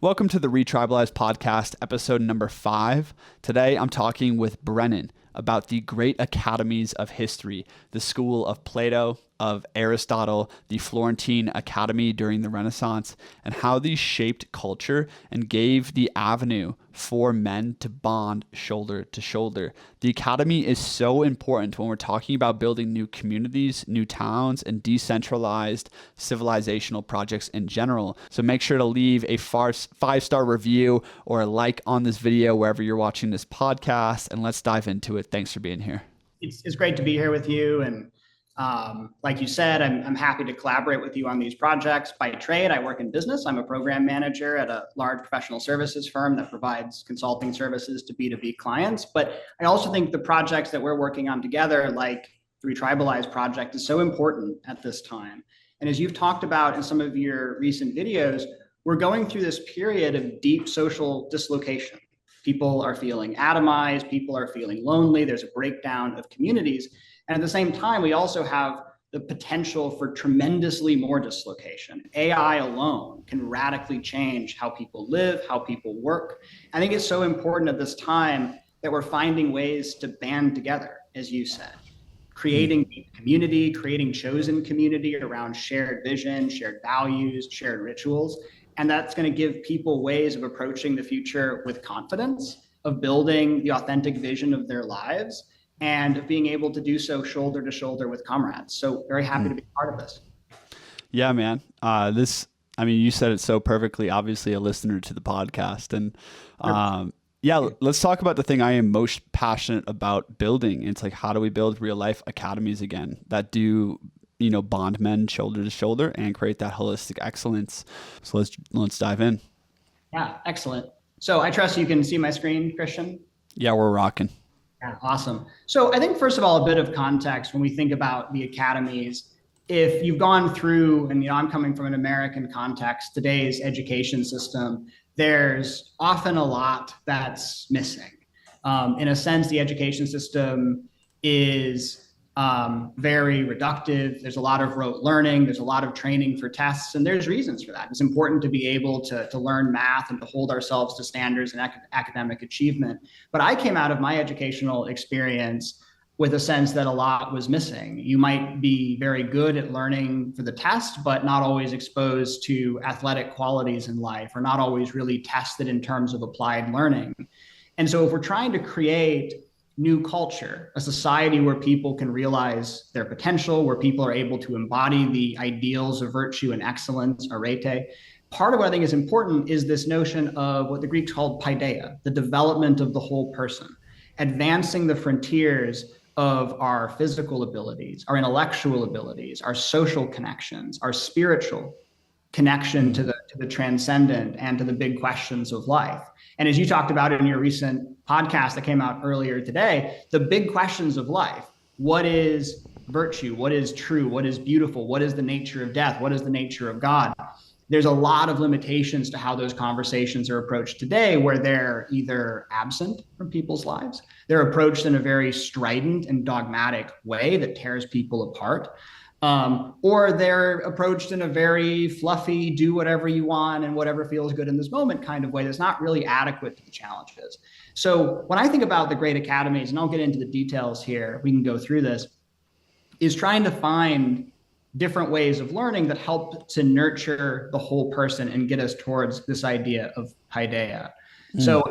Welcome to the ReTribalize podcast, episode number 5. Today, I'm talking with Brennan about the great academies of history, the school of Plato, of Aristotle, the Florentine Academy during the Renaissance, and how these shaped culture and gave the avenue for men to bond shoulder to shoulder. The academy is so important when we're talking about building new communities, new towns, and decentralized civilizational projects in general. So make sure to leave a 5-star review or a like on this video wherever you're watching this podcast, and let's dive into it. Thanks for being here. It's great to be here with you. And like you said, I'm happy to collaborate with you on these projects. By trade, I work in business. I'm a program manager at a large professional services firm that provides consulting services to B2B clients. But I also think the projects that we're working on together, like the ReTribalize project, is so important at this time. And as you've talked about in some of your recent videos, we're going through this period of deep social dislocation. People are feeling atomized, people are feeling lonely, there's a breakdown of communities. And at the same time, we also have the potential for tremendously more dislocation. AI alone can radically change how people live, how people work. I think it's so important at this time that we're finding ways to band together, as you said, creating community, creating chosen community around shared vision, shared values, shared rituals. And that's going to give people ways of approaching the future with confidence, of building the authentic vision of their lives, and of being able to do so shoulder to shoulder with comrades. So very happy to be part of this. Yeah, man. You said it so perfectly, obviously a listener to the podcast. And let's talk about the thing I am most passionate about building. It's like, how do we build real life academies again that do bond men shoulder to shoulder and create that holistic excellence. So let's dive in. Yeah, excellent. So I trust you can see my screen, Christian. Yeah, we're rocking. Yeah, awesome. So I think first of all, a bit of context when we think about the academies. If you've gone through, and I'm coming from an American context, today's education system, there's often a lot that's missing. In a sense, the education system is very reductive. There's a lot of rote learning. There's a lot of training for tests, and there's reasons for that. It's important to be able to learn math and to hold ourselves to standards and academic achievement. But I came out of my educational experience with a sense that a lot was missing. You might be very good at learning for the test, but not always exposed to athletic qualities in life, or not always really tested in terms of applied learning. And so if we're trying to create new culture, a society where people can realize their potential, where people are able to embody the ideals of virtue and excellence, arete. Part of what I think is important is this notion of what the Greeks called paideia, the development of the whole person, advancing the frontiers of our physical abilities, our intellectual abilities, our social connections, our spiritual connection to the transcendent and to the big questions of life. And as you talked about in your recent podcast that came out earlier today, the big questions of life: what is virtue? What is true? What is beautiful? What is the nature of death? What is the nature of God? There's a lot of limitations to how those conversations are approached today, where they're either absent from people's lives, they're approached in a very strident and dogmatic way that tears people apart. Or they're approached in a very fluffy, do whatever you want and whatever feels good in this moment kind of way that's not really adequate to the challenges. So when I think about the great academies, and I'll get into the details here, we can go through this, is trying to find different ways of learning that help to nurture the whole person and get us towards this idea of paideia. So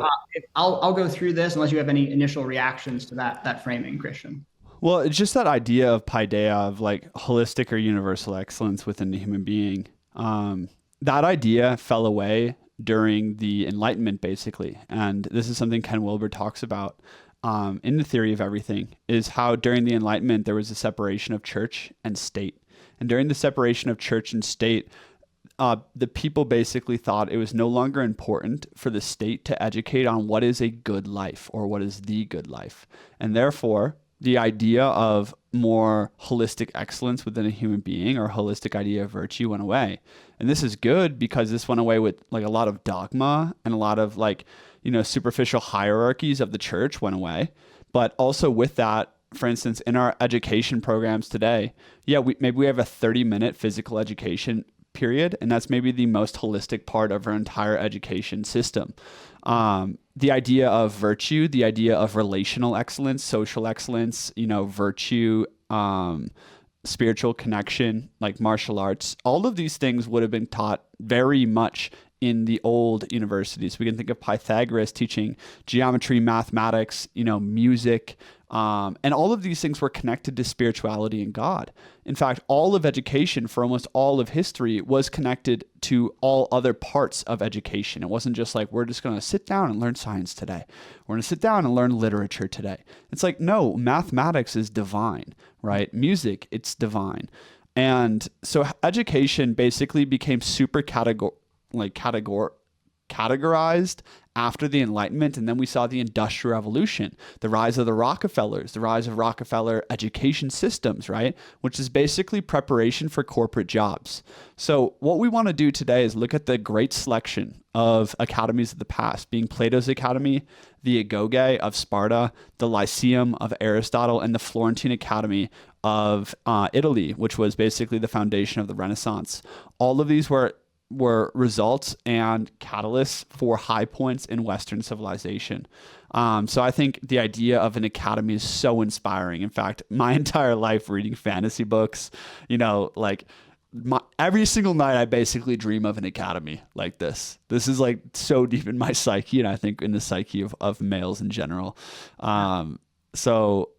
I'll go through this unless you have any initial reactions to that framing, Christian. Well, it's just that idea of paideia, of like holistic or universal excellence within the human being. That idea fell away during the Enlightenment, basically. And this is something Ken Wilber talks about in The Theory of Everything, is how during the Enlightenment, there was a separation of church and state. And during the separation of church and state, the people basically thought it was no longer important for the state to educate on what is a good life or what is the good life. And therefore, the idea of more holistic excellence within a human being, or holistic idea of virtue, went away. And this is good because this went away with like a lot of dogma and a lot of superficial hierarchies of the church went away. But also with that, for instance, in our education programs today, maybe we have a 30-minute physical education period, and that's maybe the most holistic part of our entire education system. The idea of virtue, the idea of relational excellence, social excellence, virtue, spiritual connection, like martial arts, all of these things would have been taught very much in the old universities. We can think of Pythagoras teaching geometry, mathematics, music, and all of these things were connected to spirituality and God. In fact, all of education for almost all of history was connected to all other parts of education. It wasn't just like, we're just going to sit down and learn science today. We're going to sit down and learn literature today. It's like, no, mathematics is divine, right? Music, it's divine. And so education basically became super categorized after the Enlightenment, and then we saw the Industrial Revolution, the rise of the Rockefellers, the rise of Rockefeller education systems, right? Which is basically preparation for corporate jobs. So what we want to do today is look at the great selection of academies of the past, being Plato's Academy, the Agoge of Sparta, the Lyceum of Aristotle, and the Florentine Academy of Italy, which was basically the foundation of the Renaissance. All of these were results and catalysts for high points in Western civilization. So I think the idea of an academy is so inspiring. In fact, my entire life reading fantasy books, every single night I basically dream of an academy like this. This is like so deep in my psyche, and I think in the psyche of males in general. So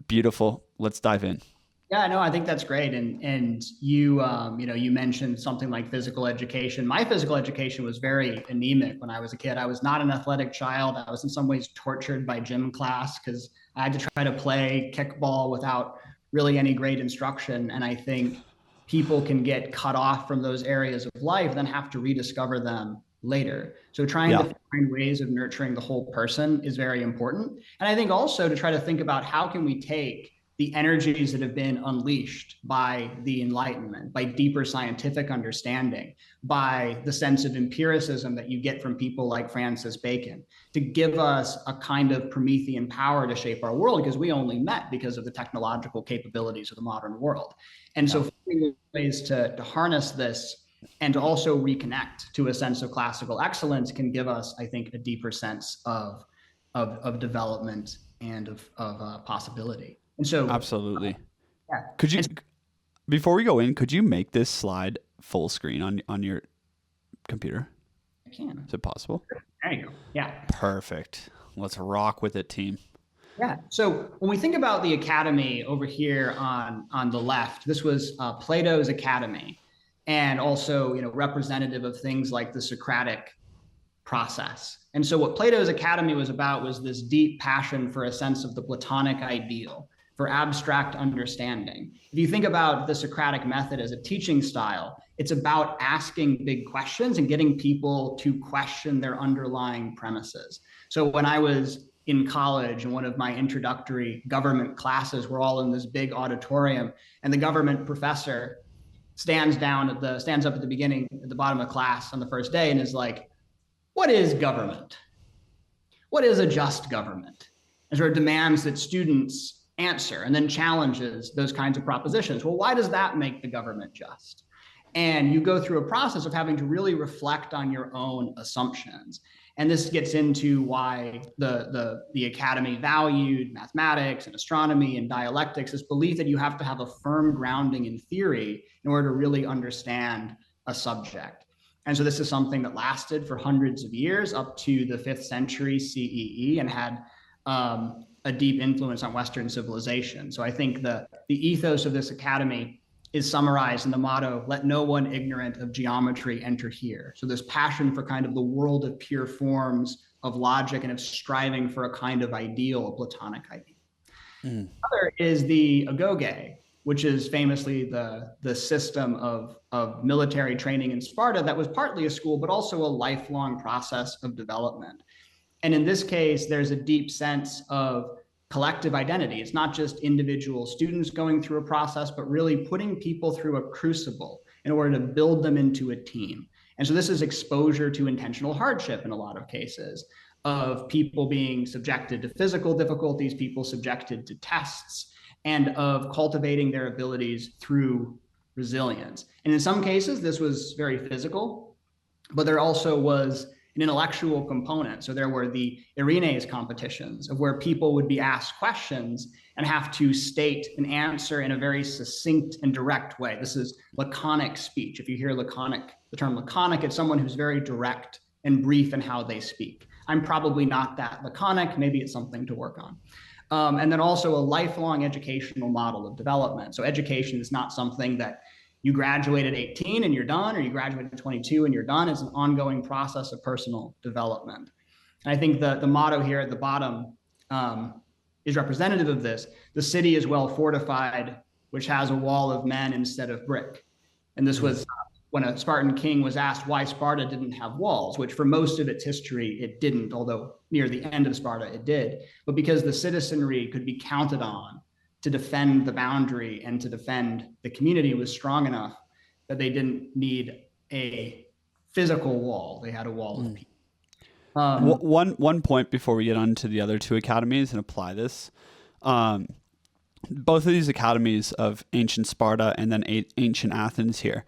beautiful. Let's dive in. Yeah, no, I think that's great. And you, you mentioned something like physical education. My physical education was very anemic when I was a kid. I was not an athletic child. I was in some ways tortured by gym class because I had to try to play kickball without really any great instruction. And I think people can get cut off from those areas of life, then have to rediscover them later. So trying to find ways of nurturing the whole person is very important. And I think also to try to think about how can we take the energies that have been unleashed by the Enlightenment, by deeper scientific understanding, by the sense of empiricism that you get from people like Francis Bacon, to give us a kind of Promethean power to shape our world, because we only met because of the technological capabilities of the modern world. And so finding ways to harness this and to also reconnect to a sense of classical excellence can give us, I think, a deeper sense of development and of possibility. And so absolutely. Could you, before we go in, could you make this slide full screen on your computer? I can. Is it possible? There you go. Yeah. Perfect. Let's rock with it, team. Yeah. So when we think about the academy over here on the left, this was Plato's Academy, and also representative of things like the Socratic process. And so what Plato's Academy was about was this deep passion for a sense of the Platonic ideal, for abstract understanding. If you think about the Socratic method as a teaching style, it's about asking big questions and getting people to question their underlying premises. So when I was in college and one of my introductory government classes, we're all in this big auditorium, and the government professor stands up at the beginning, at the bottom of class on the first day and is like, what is government? What is a just government? And sort of demands that students answer, and then challenges those kinds of propositions. Well, why does that make the government just? And you go through a process of having to really reflect on your own assumptions. And this gets into why the academy valued mathematics and astronomy and dialectics, this belief that you have to have a firm grounding in theory in order to really understand a subject. And so this is something that lasted for hundreds of years, up to the 5th century CEE, and had a deep influence on Western civilization. So I think the ethos of this academy is summarized in the motto, let no one ignorant of geometry enter here. So this passion for kind of the world of pure forms, of logic, and of striving for a kind of ideal, a Platonic ideal. Other is the Agoge, which is famously the system of military training in Sparta that was partly a school, but also a lifelong process of development. And in this case, there's a deep sense of collective identity. It's not just individual students going through a process, but really putting people through a crucible in order to build them into a team. And so this is exposure to intentional hardship in a lot of cases, of people being subjected to physical difficulties, people subjected to tests, and of cultivating their abilities through resilience. And in some cases, this was very physical, but there also was an intellectual component. So there were the Arenes competitions of where people would be asked questions and have to state an answer in a very succinct and direct way. This is laconic speech. If you hear laconic, the term laconic, it's someone who's very direct and brief in how they speak. I'm probably not that laconic. Maybe it's something to work on. And then also a lifelong educational model of development. So education is not something that you graduate at 18 and you're done, or you graduate at 22 and you're done. It's an ongoing process of personal development. And I think the motto here at the bottom is representative of this. The city is well fortified, which has a wall of men instead of brick. And this was when a Spartan king was asked why Sparta didn't have walls, which for most of its history, it didn't, although near the end of Sparta, it did. But because the citizenry could be counted on to defend the boundary and to defend the community was strong enough that they didn't need a physical wall. They had a wall of people. One point before we get on to the other two academies and apply this. Both of these academies of ancient Sparta and then ancient Athens here,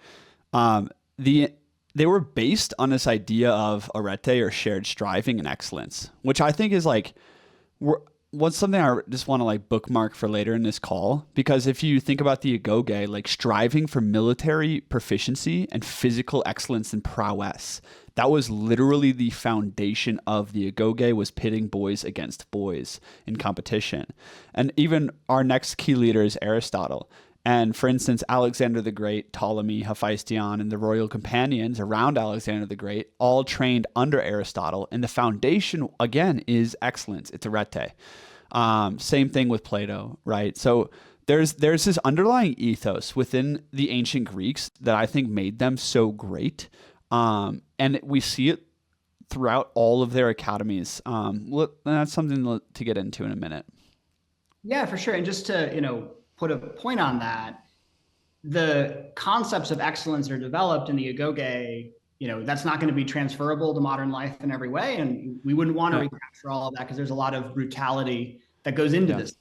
they were based on this idea of arete, or shared striving and excellence, which I think is like what's something I just want to like bookmark for later in this call. Because if you think about the agoge, like striving for military proficiency and physical excellence and prowess, that was literally the foundation of the agoge, was pitting boys against boys in competition. And even our next key leader is Aristotle. And for instance, Alexander the Great, Ptolemy, Hephaestion, and the royal companions around Alexander the Great all trained under Aristotle. And the foundation, again, is excellence. It's arete. Same thing with Plato, right? So there's this underlying ethos within the ancient Greeks that I think made them so great. And we see it throughout all of their academies. That's something to get into in a minute. Yeah, for sure. And just to, put a point on that, the concepts of excellence that are developed in the agoge, that's not going to be transferable to modern life in every way. And we wouldn't want to recapture all of that because there's a lot of brutality that goes into this.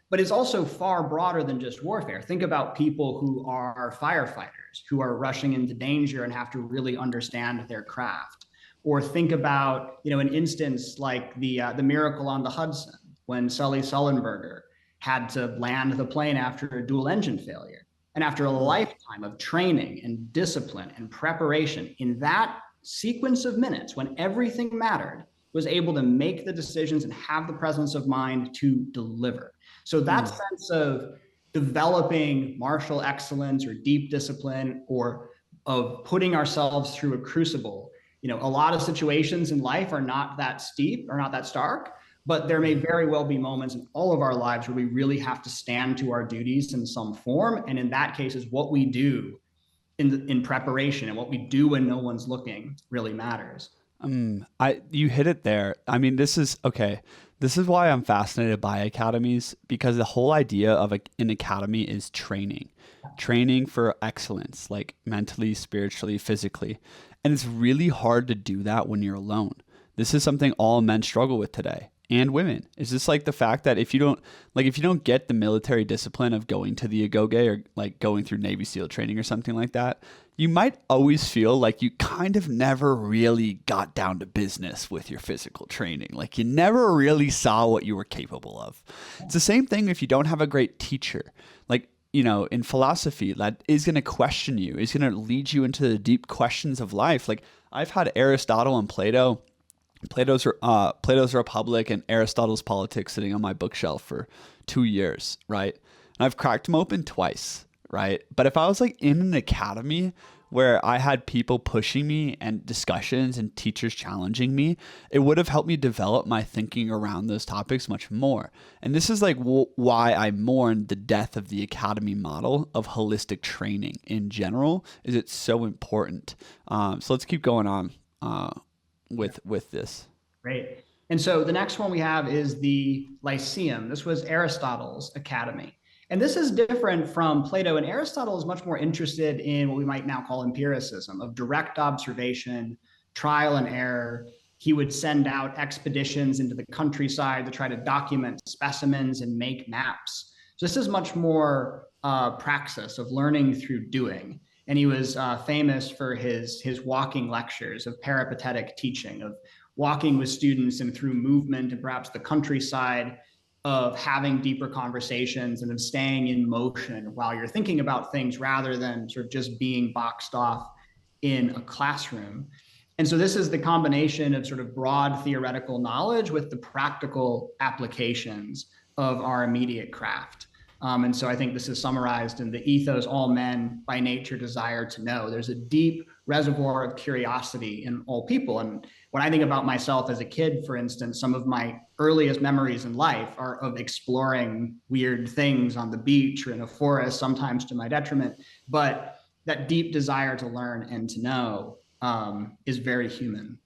But it's also far broader than just warfare. Think about people who are firefighters, who are rushing into danger and have to really understand their craft. Or think about, an instance like the miracle on the Hudson, when Sully Sullenberger had to land the plane after a dual engine failure. And after a lifetime of training and discipline and preparation, in that sequence of minutes when everything mattered, was able to make the decisions and have the presence of mind to deliver. So that sense of developing martial excellence or deep discipline, or of putting ourselves through a crucible, a lot of situations in life are not that steep or not that stark. But there may very well be moments in all of our lives where we really have to stand to our duties in some form. And in that case, is what we do in preparation and what we do when no one's looking really matters. You hit it there. I mean, this is why I'm fascinated by academies, because the whole idea of an academy is training for excellence, like mentally, spiritually, physically. And it's really hard to do that when you're alone. This is something all men struggle with today. And women. It's just like the fact that if you don't get the military discipline of going to the agoge, or like going through Navy SEAL training or something like that, you might always feel like you kind of never really got down to business with your physical training. Like you never really saw what you were capable of. It's the same thing if you don't have a great teacher. Like, in philosophy, that is going to question you, is going to lead you into the deep questions of life. Like I've had Aristotle and Plato's Republic and Aristotle's Politics sitting on my bookshelf for 2 years, right? And I've cracked them open twice, right? But if I was like in an academy where I had people pushing me and discussions and teachers challenging me, it would have helped me develop my thinking around those topics much more. And this is like why I mourn the death of the academy model of holistic training in general, is it's so important. So let's keep going on. With this. Great. And so the next one we have is the Lyceum. This was Aristotle's academy. And this is different from Plato. And Aristotle is much more interested in what we might now call empiricism, of direct observation, trial and error. He would send out expeditions into the countryside to try to document specimens and make maps So this is much more praxis of learning through doing. And he was famous for his walking lectures of peripatetic teaching, of walking with students and through movement and perhaps the countryside, of having deeper conversations and of staying in motion while you're thinking about things rather than sort of just being boxed off in a classroom. And so this is the combination of sort of broad theoretical knowledge with the practical applications of our immediate craft. And so I think this is summarized in the ethos, all men by nature desire to know. There's a deep reservoir of curiosity in all people. And when I think about myself as a kid, for instance, some of my earliest memories in life are of exploring weird things on the beach or in a forest, sometimes to my detriment. But that deep desire to learn and to know is very human.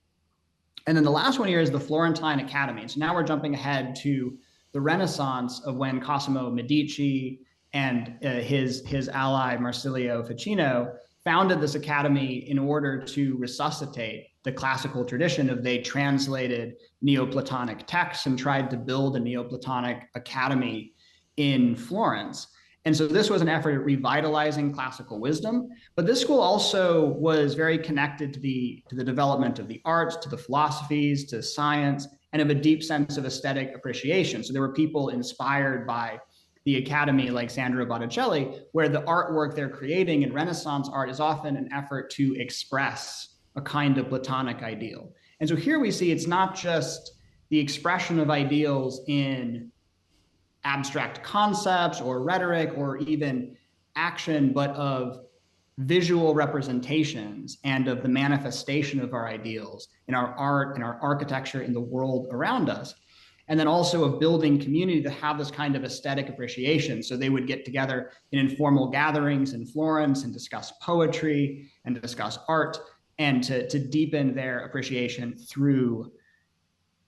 And then the last one here is the Florentine Academy. So now we're jumping ahead to the Renaissance of when Cosimo Medici and his ally Marsilio Ficino founded this academy in order to resuscitate the classical tradition of they translated Neoplatonic texts and tried to build a Neoplatonic academy in Florence. And so this was an effort at revitalizing classical wisdom, but this school also was very connected to the development of the arts, to the philosophies, to science, and of a deep sense of aesthetic appreciation. So there were people inspired by the academy like Sandro Botticelli, where the artwork they're creating in Renaissance art is often an effort to express a kind of Platonic ideal. And so here we see it's not just the expression of ideals in abstract concepts or rhetoric or even action, but of visual representations and of the manifestation of our ideals in our art, in our architecture, in the world around us. And then also of building community to have this kind of aesthetic appreciation. So they would get together in informal gatherings in Florence and discuss poetry and discuss art and to deepen their appreciation through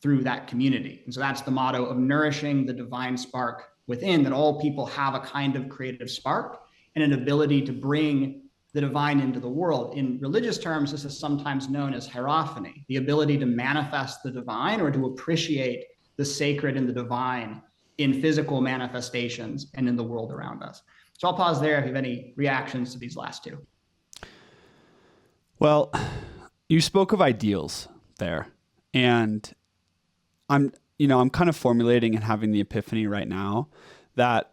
that community. And so that's the motto of nourishing the divine spark within, that all people have a kind of creative spark and an ability to bring the divine into the world. In religious terms, this is sometimes known as hierophany, the ability to manifest the divine or to appreciate the sacred and the divine in physical manifestations and in the world around us. So I'll pause there if you have any reactions to these last two. Well, you spoke of ideals there, and I'm kind of formulating and having the epiphany right now that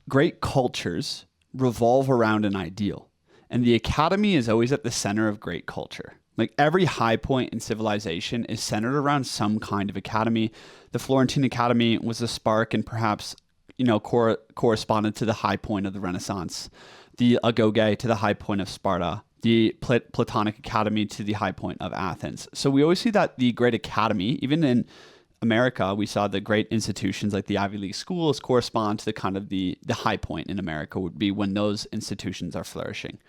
great cultures revolve around an ideal. And the academy is always at the center of great culture. Like every high point in civilization is centered around some kind of academy. The Florentine Academy was a spark and perhaps, corresponded to the high point of the Renaissance. The Agoge to the high point of Sparta. The Platonic Academy to the high point of Athens. So we always see that the great academy, even in America, we saw the great institutions like the Ivy League schools correspond to the kind of the high point in America would be when those institutions are flourishing.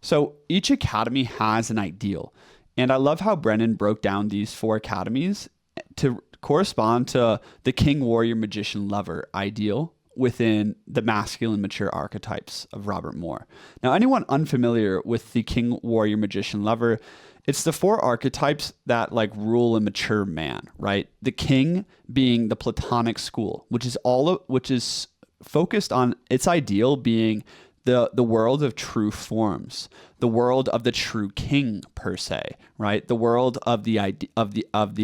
So each academy has an ideal. And I love how Brennan broke down these 4 academies to correspond to the king, warrior, magician, lover ideal within the masculine mature archetypes of Robert Moore. Now, anyone unfamiliar with the king, warrior, magician, lover, it's the 4 archetypes that like rule a mature man, right? The king being the Platonic school, which is focused on its ideal being the world of true forms, the world of the true king per se, right? The world of the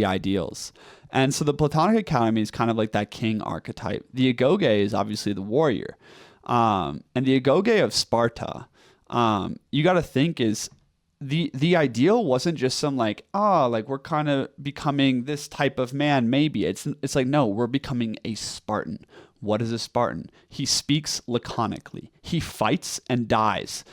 ideals. And so the Platonic Academy is kind of like that king archetype. The Agoge is obviously the warrior. And the Agoge of Sparta, you got to think is the ideal wasn't just some like we're kind of becoming this type of man. Maybe it's like, no, we're becoming a Spartan. What is a Spartan? He speaks laconically. He fights and dies,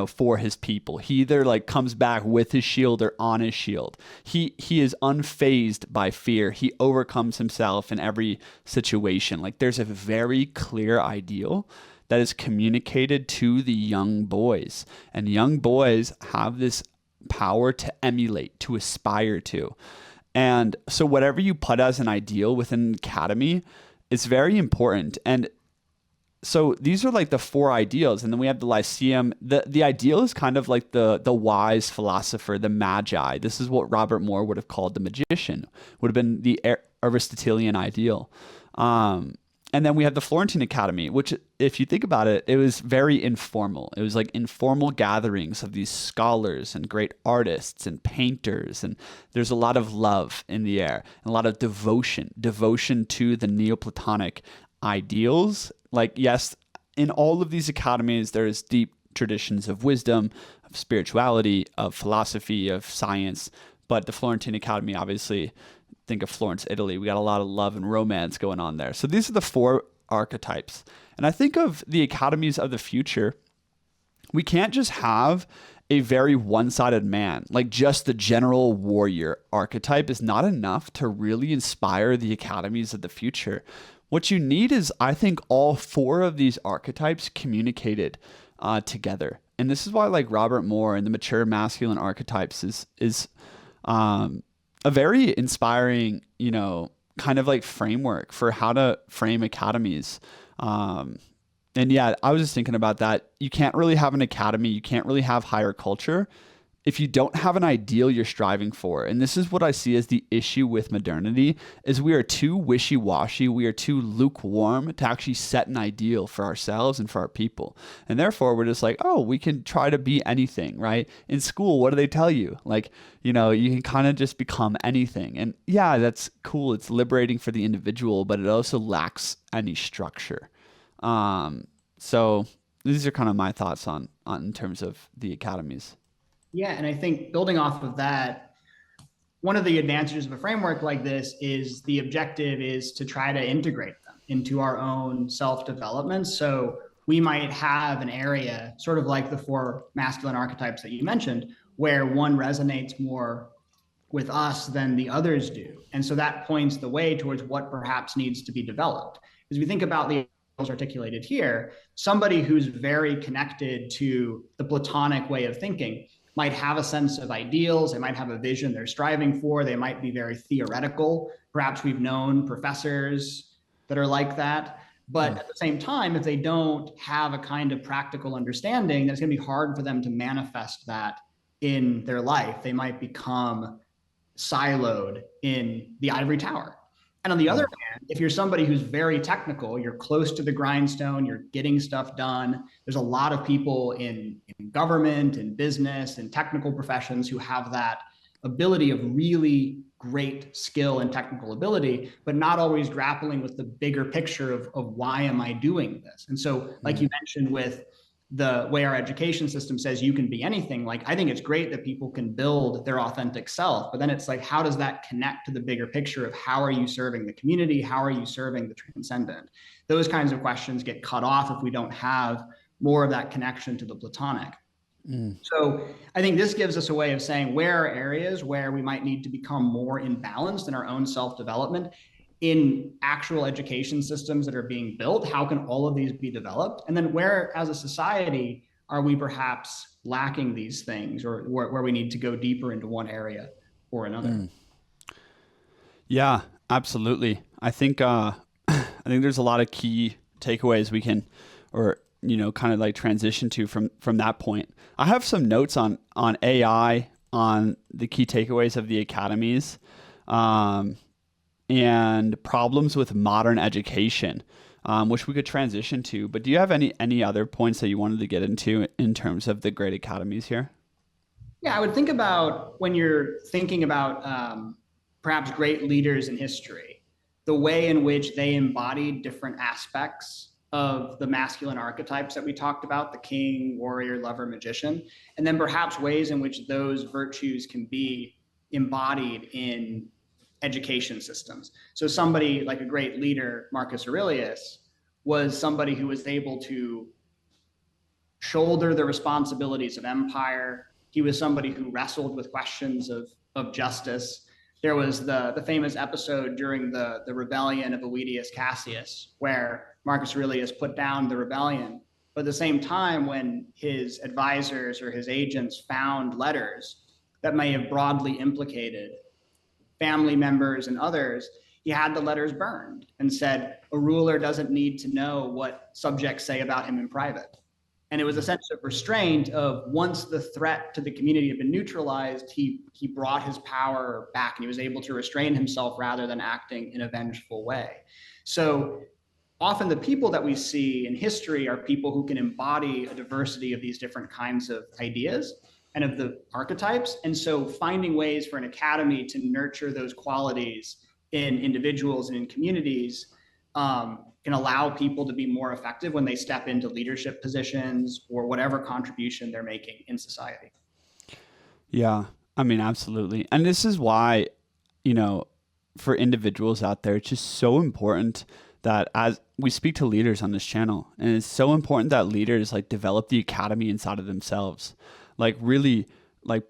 for his people. He either like comes back with his shield or on his shield. He is unfazed by fear. He overcomes himself in every situation. Like there's a very clear ideal that is communicated to the young boys. And young boys have this power to emulate, to aspire to. And so whatever you put as an ideal within an academy is very important. And so these are like the 4 ideals. And then we have the Lyceum. The ideal is kind of like the wise philosopher, the magi. This is what Robert Moore would have called the magician, would have been the Aristotelian ideal. And then we had the Florentine Academy, which, if you think about it, it was very informal. It was like informal gatherings of these scholars and great artists and painters. And there's a lot of love in the air, and a lot of devotion to the Neoplatonic ideals. Like, yes, in all of these academies, there's deep traditions of wisdom, of spirituality, of philosophy, of science. But the Florentine Academy, obviously, think of Florence, Italy. We got a lot of love and romance going on there. So these are the 4 archetypes. And I think of the academies of the future, we can't just have a very one-sided man. Like, just the general warrior archetype is not enough to really inspire the academies of the future. What you need is, I think, all 4 of these archetypes communicated together. And this is why, like, Robert Moore and the mature masculine archetypes is a very inspiring, kind of like framework for how to frame academies. And yeah, I was just thinking about that. You can't really have an academy. You can't really have higher culture if you don't have an ideal you're striving for. And this is what I see as the issue with modernity, is we are too wishy-washy. We are too lukewarm to actually set an ideal for ourselves and for our people. And therefore, we're just like, oh, we can try to be anything, right? In school, what do they tell you? Like, you can kind of just become anything. And yeah, that's cool. It's liberating for the individual, but it also lacks any structure. So these are kind of my thoughts on in terms of the academies. Yeah, and I think building off of that, one of the advantages of a framework like this is the objective is to try to integrate them into our own self-development. So we might have an area, sort of like the 4 masculine archetypes that you mentioned, where one resonates more with us than the others do. And so that points the way towards what perhaps needs to be developed. As we think about the articulated here, somebody who's very connected to the Platonic way of thinking might have a sense of ideals, they might have a vision they're striving for, they might be very theoretical. Perhaps we've known professors that are like that. But at the same time, if they don't have a kind of practical understanding, then it's going to be hard for them to manifest that in their life. They might become siloed in the ivory tower. And on the other hand, if you're somebody who's very technical, you're close to the grindstone, you're getting stuff done. There's a lot of people in government and business and technical professions who have that ability of really great skill and technical ability, but not always grappling with the bigger picture of why am I doing this? And so, like you mentioned with the way our education system says you can be anything, like, I think it's great that people can build their authentic self, but then it's like, how does that connect to the bigger picture of how are you serving the community? How are you serving the transcendent? Those kinds of questions get cut off if we don't have more of that connection to the Platonic. So I think this gives us a way of saying where are areas where we might need to become more imbalanced in our own self-development in actual education systems that are being built. How can all of these be developed? And then where, as a society, are we perhaps lacking these things, or where we need to go deeper into one area or another? Yeah, absolutely. I think I think there's a lot of key takeaways we can, or kind of like transition to from that point. I have some notes on AI, on the key takeaways of the academies, and problems with modern education, which we could transition to. But do you have any other points that you wanted to get into in terms of the great academies here? Yeah, I would think about when you're thinking about perhaps great leaders in history, the way in which they embodied different aspects of the masculine archetypes that we talked about, the king, warrior, lover, magician, and then perhaps ways in which those virtues can be embodied in education systems. So somebody like a great leader, Marcus Aurelius, was somebody who was able to shoulder the responsibilities of empire. He was somebody who wrestled with questions of justice. There was the famous episode during the rebellion of Aetius Cassius, where Marcus Aurelius put down the rebellion. But at the same time, when his advisors or his agents found letters that may have broadly implicated family members and others, he had the letters burned and said, a ruler doesn't need to know what subjects say about him in private. And it was a sense of restraint of, once the threat to the community had been neutralized, he brought his power back and he was able to restrain himself rather than acting in a vengeful way. So often the people that we see in history are people who can embody a diversity of these different kinds of ideas and of the archetypes. And so finding ways for an academy to nurture those qualities in individuals and in communities can allow people to be more effective when they step into leadership positions or whatever contribution they're making in society. Yeah, I mean, absolutely. And this is why, you know, for individuals out there, it's just so important that as we speak to leaders on this channel, and it's so important that leaders like develop the academy inside of themselves, like really like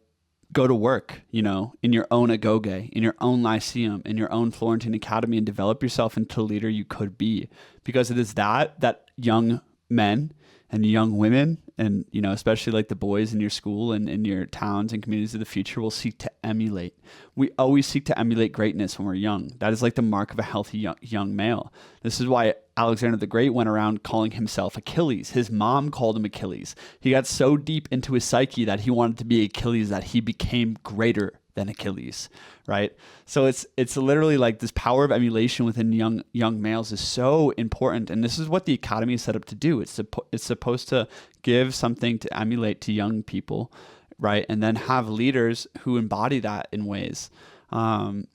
go to work, you know, in your own agoge, in your own Lyceum, in your own Florentine Academy, and develop yourself into the leader you could be. Because it is that young men and young women, and, you know, especially like the boys in your school and in your towns and communities of the future will seek to emulate. We always seek to emulate greatness when we're young. That is like the mark of a healthy young male. This is why Alexander the Great went around calling himself Achilles. His mom called him Achilles. He got so deep into his psyche that he wanted to be Achilles that he became greater than Achilles, right? So it's literally like this power of emulation within young males is so important, and this is what the academy is set up to do. It's supposed to give something to emulate to young people, right? And then have leaders who embody that in ways. And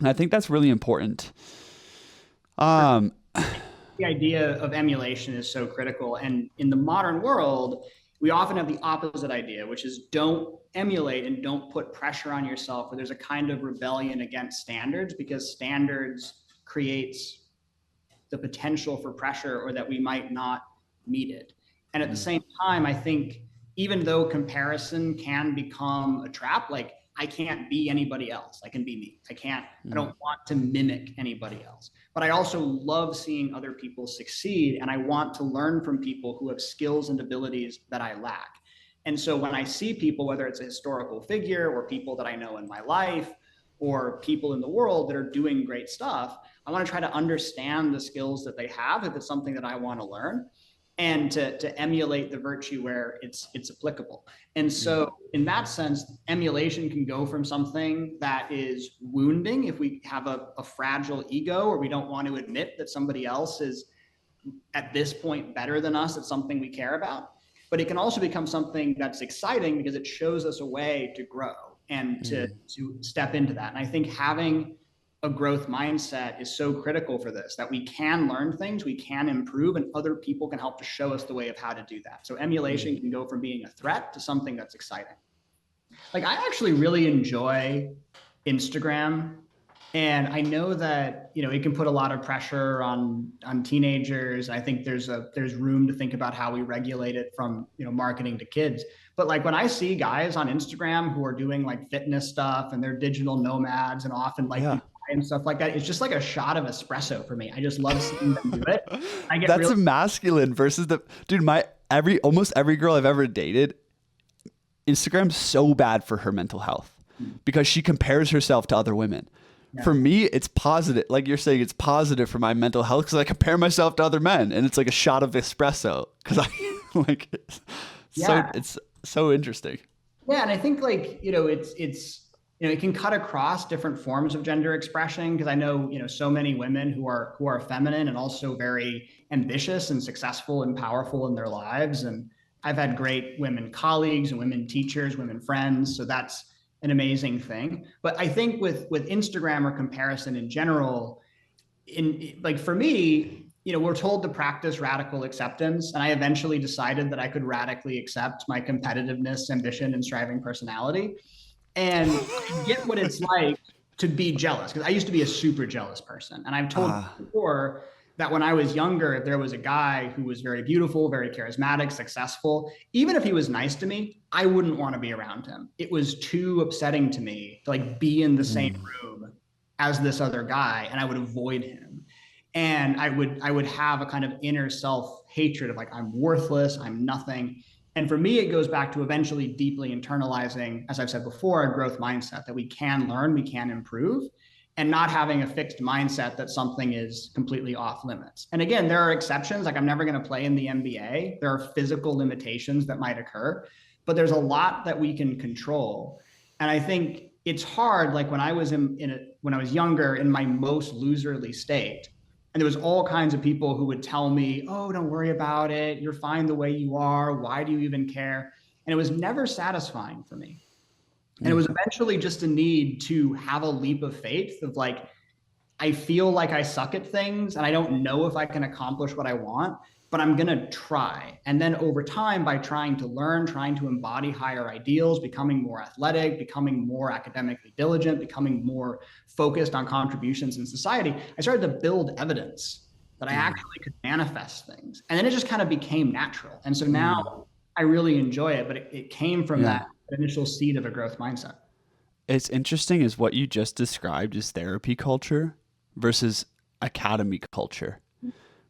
I think that's really important. The idea of emulation is so critical, and in the modern world, we often have the opposite idea, which is don't emulate and don't put pressure on yourself, where there's a kind of rebellion against standards because standards creates the potential for pressure or that we might not meet it. And at the same time, I think even though comparison can become a trap, like I can't be anybody else. I can be me. I don't want to mimic anybody else. But I also love seeing other people succeed. And I want to learn from people who have skills and abilities that I lack. And so when I see people, whether it's a historical figure or people that I know in my life or people in the world that are doing great stuff, I want to try to understand the skills that they have if it's something that I want to learn, and to emulate the virtue where it's applicable. And so in that sense, emulation can go from something that is wounding if we have a fragile ego or we don't want to admit that somebody else is at this point better than us at something we care about. But it can also become something that's exciting because it shows us a way to grow and to step into that. And I think having a growth mindset is so critical for this, that we can learn things, we can improve, and other people can help to show us the way of how to do that. So emulation can go from being a threat to something that's exciting. Like I actually really enjoy Instagram, and I know that, you know, it can put a lot of pressure on teenagers. I think there's room to think about how we regulate it from, you know, marketing to kids. But like when I see guys on Instagram who are doing like fitness stuff and they're digital nomads and often like and stuff like that, it's just like a shot of espresso for me. I just love seeing them do it. I get That's a masculine versus the dude. Almost every girl I've ever dated, Instagram's so bad for her mental health because she compares herself to other women. Yeah. For me, it's positive. Like you're saying, it's positive for my mental health because I compare myself to other men, and it's like a shot of espresso because I like. It's so interesting. Yeah, and I think like, you know, it's you know, it can cut across different forms of gender expression, because I know, you know, so many women who are feminine and also very ambitious and successful and powerful in their lives. And I've had great women colleagues and women teachers, women friends. So that's an amazing thing. But I think with Instagram or comparison in general, like for me, you know, we're told to practice radical acceptance. And I eventually decided that I could radically accept my competitiveness, ambition, and striving personality, and get what it's like to be jealous. Because I used to be a super jealous person. And I've told before that when I was younger, if there was a guy who was very beautiful, very charismatic, successful, even if he was nice to me, I wouldn't want to be around him. It was too upsetting to me to like be in the same room as this other guy, and I would avoid him. And I would have a kind of inner self-hatred of like, I'm worthless, I'm nothing. And for me, it goes back to eventually deeply internalizing, as I've said before, a growth mindset that we can learn, we can improve, and not having a fixed mindset that something is completely off limits. And again, there are exceptions. Like I'm never going to play in the NBA. There are physical limitations that might occur, but there's a lot that we can control. And I think it's hard. Like when I was when I was younger, in my most loserly state, And there was all kinds of people who would tell me, oh, don't worry about it. You're fine the way you are. Why do you even care? And it was never satisfying for me. And it was eventually just a need to have a leap of faith of like, I feel like I suck at things and I don't know if I can accomplish what I want, but I'm going to try. And then over time, by trying to learn, trying to embody higher ideals, becoming more athletic, becoming more academically diligent, becoming more focused on contributions in society, I started to build evidence that I actually could manifest things. And then it just kind of became natural. And so now I really enjoy it, but it came from that initial seed of a growth mindset. It's interesting is what you just described as therapy culture versus academy culture,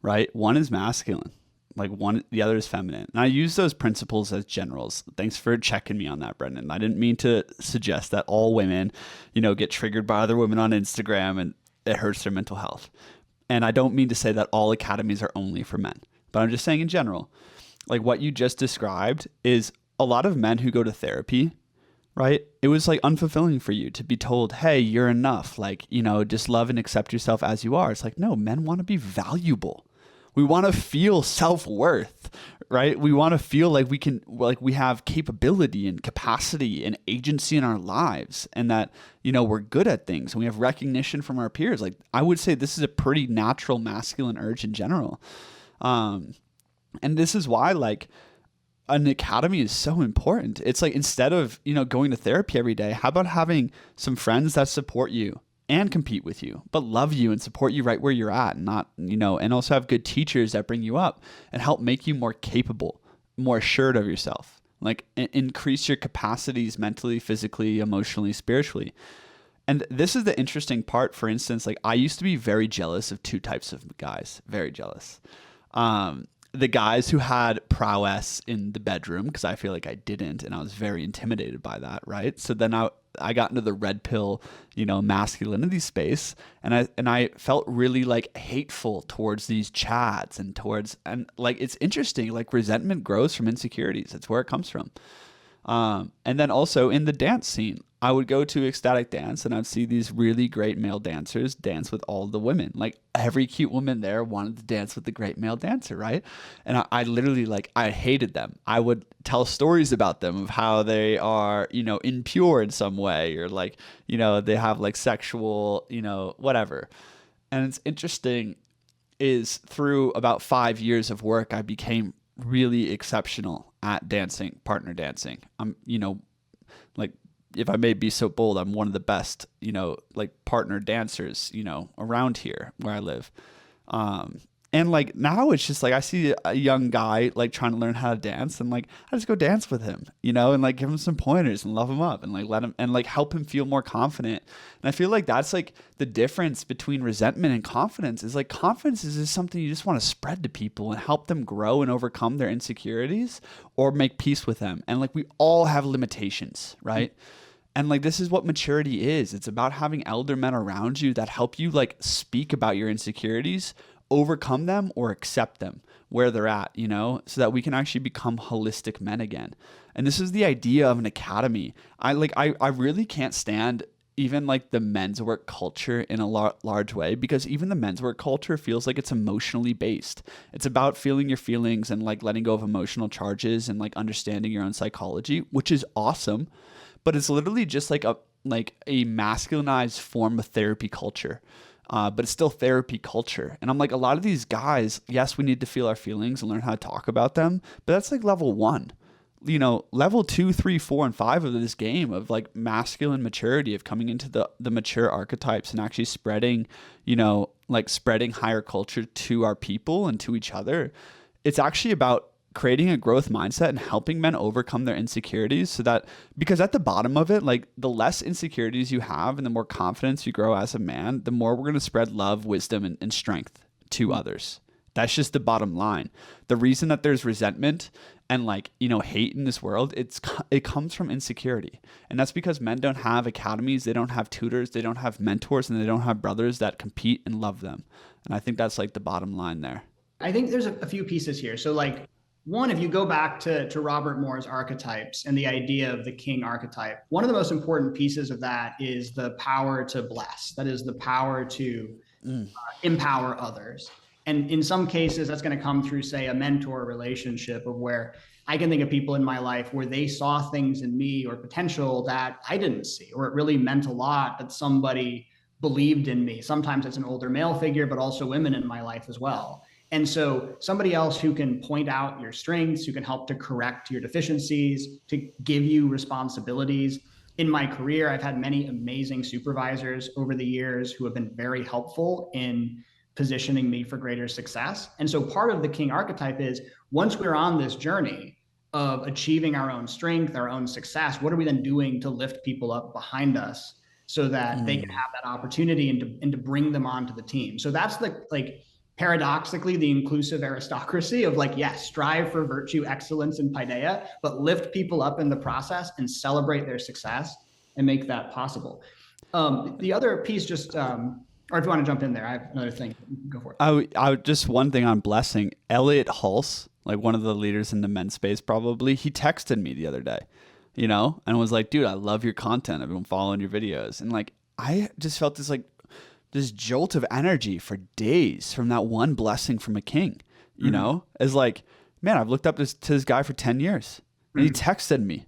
right? One is masculine, like the other is feminine. And I use those principles as generals. Thanks for checking me on that, Brendan. I didn't mean to suggest that all women, get triggered by other women on Instagram and it hurts their mental health. And I don't mean to say that all academies are only for men, but I'm just saying in general, like what you just described is a lot of men who go to therapy, right? It was like unfulfilling for you to be told, hey, you're enough. Like, just love and accept yourself as you are. It's like, no, men want to be valuable. We want to feel self-worth, right? We want to feel like we have capability and capacity and agency in our lives and that, we're good at things and we have recognition from our peers. Like, I would say this is a pretty natural masculine urge in general. And this is why, like, an academy is so important. It's like, instead of, going to therapy every day, how about having some friends that support you and compete with you, but love you and support you right where you're at, and not, and also have good teachers that bring you up and help make you more capable, more assured of yourself, like increase your capacities mentally, physically, emotionally, spiritually. And this is the interesting part. For instance, like I used to be very jealous of two types of guys, very jealous. The guys who had prowess in the bedroom, because I feel like I didn't, and I was very intimidated by that, right? So then I got into the red pill, masculinity space, and I felt really like hateful towards these chads and like it's interesting, like resentment grows from insecurities. That's where it comes from. And then also in the dance scene, I would go to ecstatic dance and I'd see these really great male dancers dance with all the women. Like every cute woman there wanted to dance with the great male dancer, right? And I literally, like, I hated them. I would tell stories about them of how they are, impure in some way, or like, they have like sexual, whatever. And it's interesting is through about 5 years of work, I became really exceptional at dancing, partner dancing. I'm, like, if I may be so bold, I'm one of the best, like partner dancers, around here where I live. And like now it's just like I see a young guy like trying to learn how to dance, and like I just go dance with him, and like give him some pointers and love him up and like let him and like help him feel more confident. And I feel like that's like the difference between resentment and confidence is like confidence is just something you just want to spread to people and help them grow and overcome their insecurities or make peace with them. And like we all have limitations, right? And like this is what maturity is. It's about having elder men around you that help you like speak about your insecurities, overcome them, or accept them where they're at, so that we can actually become holistic men again. And this is the idea of an academy. I really can't stand even like the men's work culture in a large way, because even the men's work culture feels like it's emotionally based. It's about feeling your feelings and like letting go of emotional charges and like understanding your own psychology, which is awesome. But it's literally just like a masculinized form of therapy culture. But it's still therapy culture. And I'm like, a lot of these guys, yes, we need to feel our feelings and learn how to talk about them, but that's like level 1. Level 2, 3, 4, and 5 of this game of like masculine maturity, of coming into the mature archetypes and actually spreading, spreading higher culture to our people and to each other. It's actually about creating a growth mindset and helping men overcome their insecurities, so that, because at the bottom of it, like the less insecurities you have and the more confidence you grow as a man, the more we're going to spread love, wisdom, and strength to others. That's just the bottom line. The reason that there's resentment and like, hate in this world, it comes from insecurity. And that's because men don't have academies, they don't have tutors, they don't have mentors, and they don't have brothers that compete and love them. And I think that's like the bottom line there. I think there's a few pieces here. So like, One, if you go back to Robert Moore's Archetypes and the idea of the king archetype, one of the most important pieces of that is the power to bless. That is the power to empower others. And in some cases, that's going to come through, say, a mentor relationship of where I can think of people in my life where they saw things in me or potential that I didn't see, or it really meant a lot that somebody believed in me. Sometimes it's an older male figure, but also women in my life as well. And so somebody else who can point out your strengths, who can help to correct your deficiencies, to give you responsibilities. In my career, I've had many amazing supervisors over the years who have been very helpful in positioning me for greater success. And so part of the king archetype is once we're on this journey of achieving our own strength, our own success, what are we then doing to lift people up behind us so that they can have that opportunity and to bring them onto the team? So that's the, like, paradoxically, the inclusive aristocracy of like, yes, strive for virtue, excellence, and paideia, but lift people up in the process and celebrate their success and make that possible. The other piece, just, or if you want to jump in there, I have another thing. Go for it. I just one thing on blessing. Elliot Hulse, like one of the leaders in the men's space, probably, he texted me the other day, and was like, dude, I love your content. I've been following your videos. And like, I just felt this jolt of energy for days from that one blessing from a king, as like, man, I've looked up to this guy for 10 years and he texted me,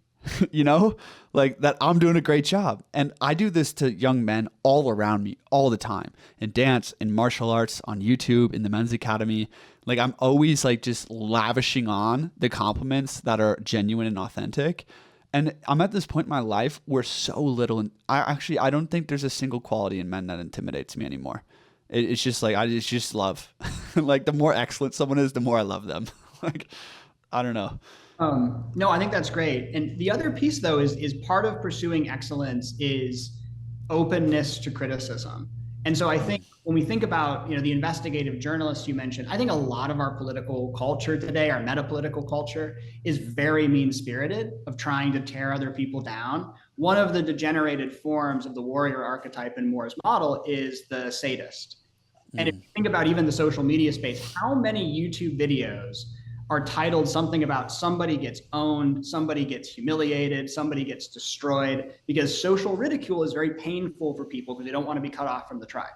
like that I'm doing a great job. And I do this to young men all around me all the time, in dance, in martial arts, on YouTube, in the men's academy. Like I'm always like just lavishing on the compliments that are genuine and authentic. And I'm at this point in my life where so little, I don't think there's a single quality in men that intimidates me anymore. It's just like, it's just love. Like the more excellent someone is, the more I love them. Like, I don't know. No, I think that's great. And the other piece though is part of pursuing excellence is openness to criticism. And so I think when we think about, the investigative journalists you mentioned, I think a lot of our political culture today, our meta-political culture, is very mean-spirited of trying to tear other people down. One of the degenerated forms of the warrior archetype in Moore's model is the sadist. And if you think about even the social media space, how many YouTube videos are titled something about somebody gets owned, somebody gets humiliated, somebody gets destroyed, because social ridicule is very painful for people because they don't want to be cut off from the tribe.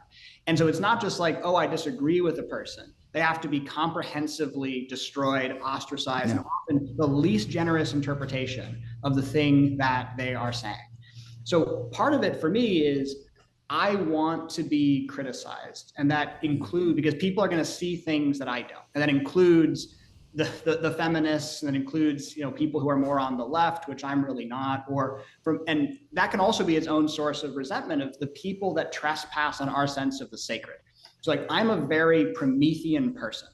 And so it's not just like, oh, I disagree with a person. They have to be comprehensively destroyed, ostracized, and often the least generous interpretation of the thing that they are saying. So part of it for me is I want to be criticized. And that includes, because people are going to see things that I don't. And that includes the feminists, and that includes people who are more on the left, which I'm really not, and that can also be its own source of resentment of the people that trespass on our sense of the sacred. So like I'm a very Promethean person.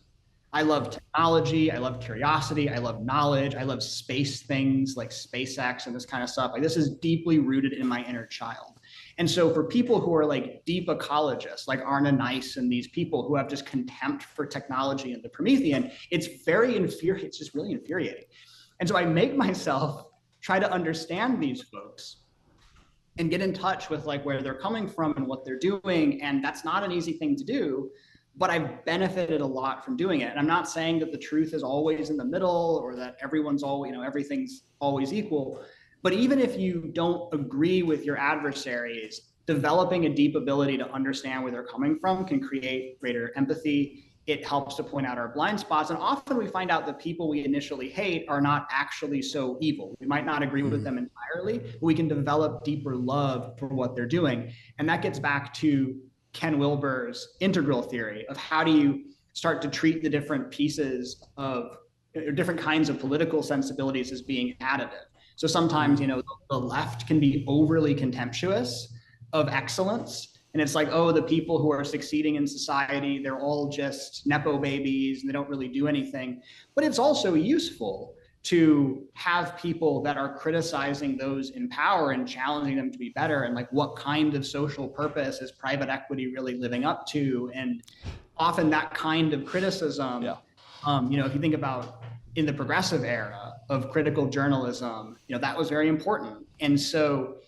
I love technology, I love curiosity, I love knowledge, I love space things like SpaceX and this kind of stuff. Like this is deeply rooted in my inner child. And so for people who are like deep ecologists, like Arne Nice and these people who have just contempt for technology and the Promethean, it's very infuriating. It's just really infuriating. And so I make myself try to understand these folks and get in touch with like where they're coming from and what they're doing. And that's not an easy thing to do, but I've benefited a lot from doing it. And I'm not saying that the truth is always in the middle or that everyone's always, everything's always equal. But even if you don't agree with your adversaries, developing a deep ability to understand where they're coming from can create greater empathy. It helps to point out our blind spots. And often we find out that people we initially hate are not actually so evil. We might not agree with them entirely, but we can develop deeper love for what they're doing. And that gets back to Ken Wilber's integral theory of how do you start to treat the different pieces of different kinds of political sensibilities as being additive. So sometimes, the left can be overly contemptuous of excellence. And it's like, oh, the people who are succeeding in society, they're all just Nepo babies and they don't really do anything. But it's also useful to have people that are criticizing those in power and challenging them to be better. And like, what kind of social purpose is private equity really living up to? And often that kind of criticism, if you think about in the progressive era of critical journalism, that was very important. And so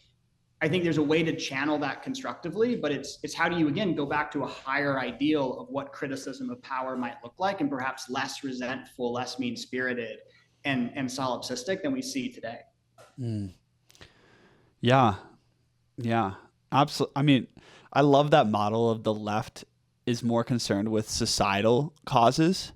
I think there's a way to channel that constructively, but it's how do you, again, go back to a higher ideal of what criticism of power might look like, and perhaps less resentful, less mean-spirited, and solipsistic than we see today. Mm. Yeah. Yeah. Absolutely. I mean, I love that model of the left is more concerned with societal causes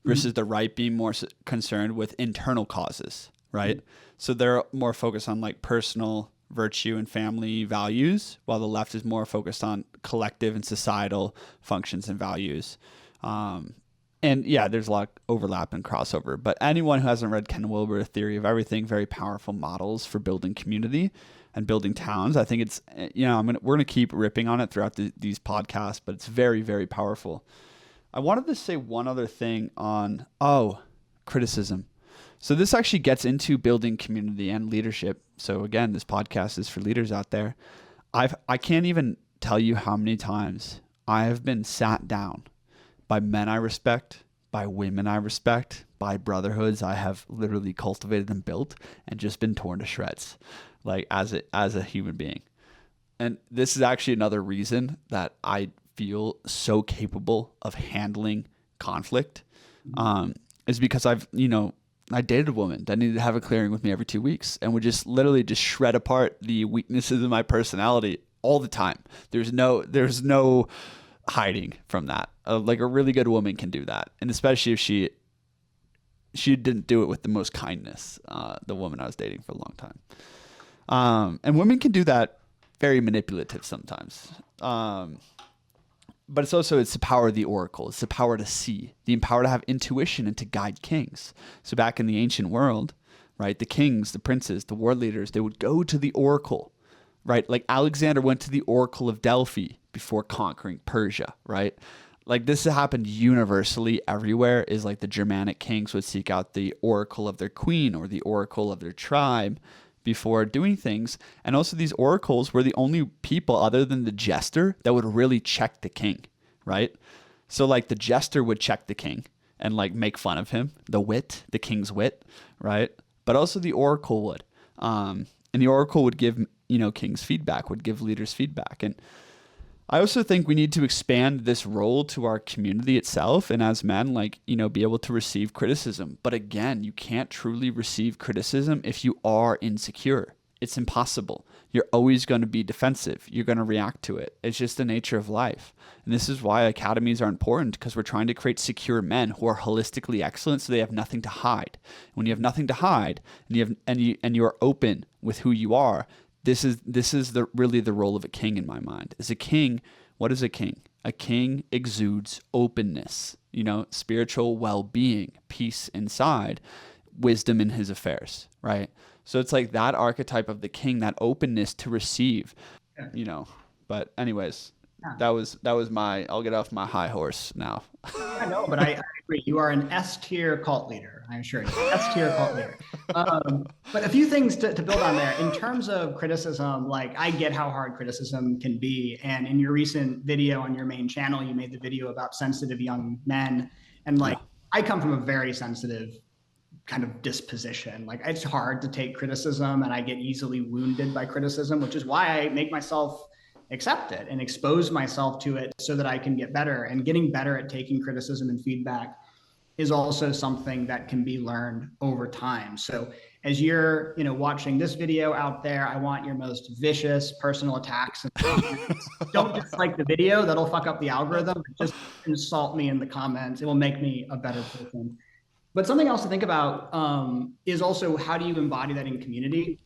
versus the right being more concerned with internal causes, right? So they're more focused on like personal virtue and family values, while the left is more focused on collective and societal functions and values. And yeah, there's a lot of overlap and crossover. But anyone who hasn't read Ken Wilber, Theory of Everything, very powerful models for building community and building towns. I think it's, we're gonna keep ripping on it throughout these podcasts, but it's very, very powerful. I wanted to say one other thing on criticism. So this actually gets into building community and leadership. So again, this podcast is for leaders out there. I can't even tell you how many times I have been sat down by men I respect, by women I respect, by brotherhoods I have literally cultivated and built, and just been torn to shreds, like as a human being. And this is actually another reason that I feel so capable of handling conflict, is because I dated a woman that needed to have a clearing with me every 2 weeks, and would just literally just shred apart the weaknesses of my personality all the time. There's no hiding from that. Like a really good woman can do that, and especially if she didn't do it with the most kindness. The woman I was dating for a long time, and women can do that very manipulative sometimes. But it's the power of the oracle. It's the power to see, the power to have intuition and to guide kings. So back in the ancient world, right, the kings, the princes, the war leaders, they would go to the oracle, right? Like Alexander went to the oracle of Delphi before conquering Persia, right? Like this happened universally everywhere, is like the Germanic kings would seek out the oracle of their queen or the oracle of their tribe before doing things. And also these oracles were the only people other than the jester that would really check the king, right? So like the jester would check the king and like make fun of him, the king's wit, right? But also the oracle would. And the oracle would give, kings feedback, would give leaders feedback. And I also think we need to expand this role to our community itself, and as men, be able to receive criticism. But again, you can't truly receive criticism if you are insecure. It's impossible. You're always going to be defensive. You're going to react to it. It's just the nature of life. And this is why academies are important, because we're trying to create secure men who are holistically excellent, so they have nothing to hide. When you have nothing to hide, and you are open with who you are, this is really the role of a king in my mind. As a king, what is a king? A king exudes openness, spiritual well-being, peace inside, wisdom in his affairs, right? So it's like that archetype of the king, that openness to receive, But anyways, that was I'll get off my high horse now. I know, but I agree. You are an S-tier cult leader, I'm sure. S-tier cult leader. But a few things to build on there. In terms of criticism, like I get how hard criticism can be. And in your recent video on your main channel, you made the video about sensitive young men. And I come from a very sensitive kind of disposition. Like it's hard to take criticism, and I get easily wounded by criticism, which is why I make myself accept it and expose myself to it so that I can get better. And getting better at taking criticism and feedback is also something that can be learned over time. So as you're, watching this video out there, I want your most vicious personal attacks. Don't dislike the video. That'll fuck up the algorithm. Just insult me in the comments. It will make me a better person. But something else to think about is also, how do you embody that in community?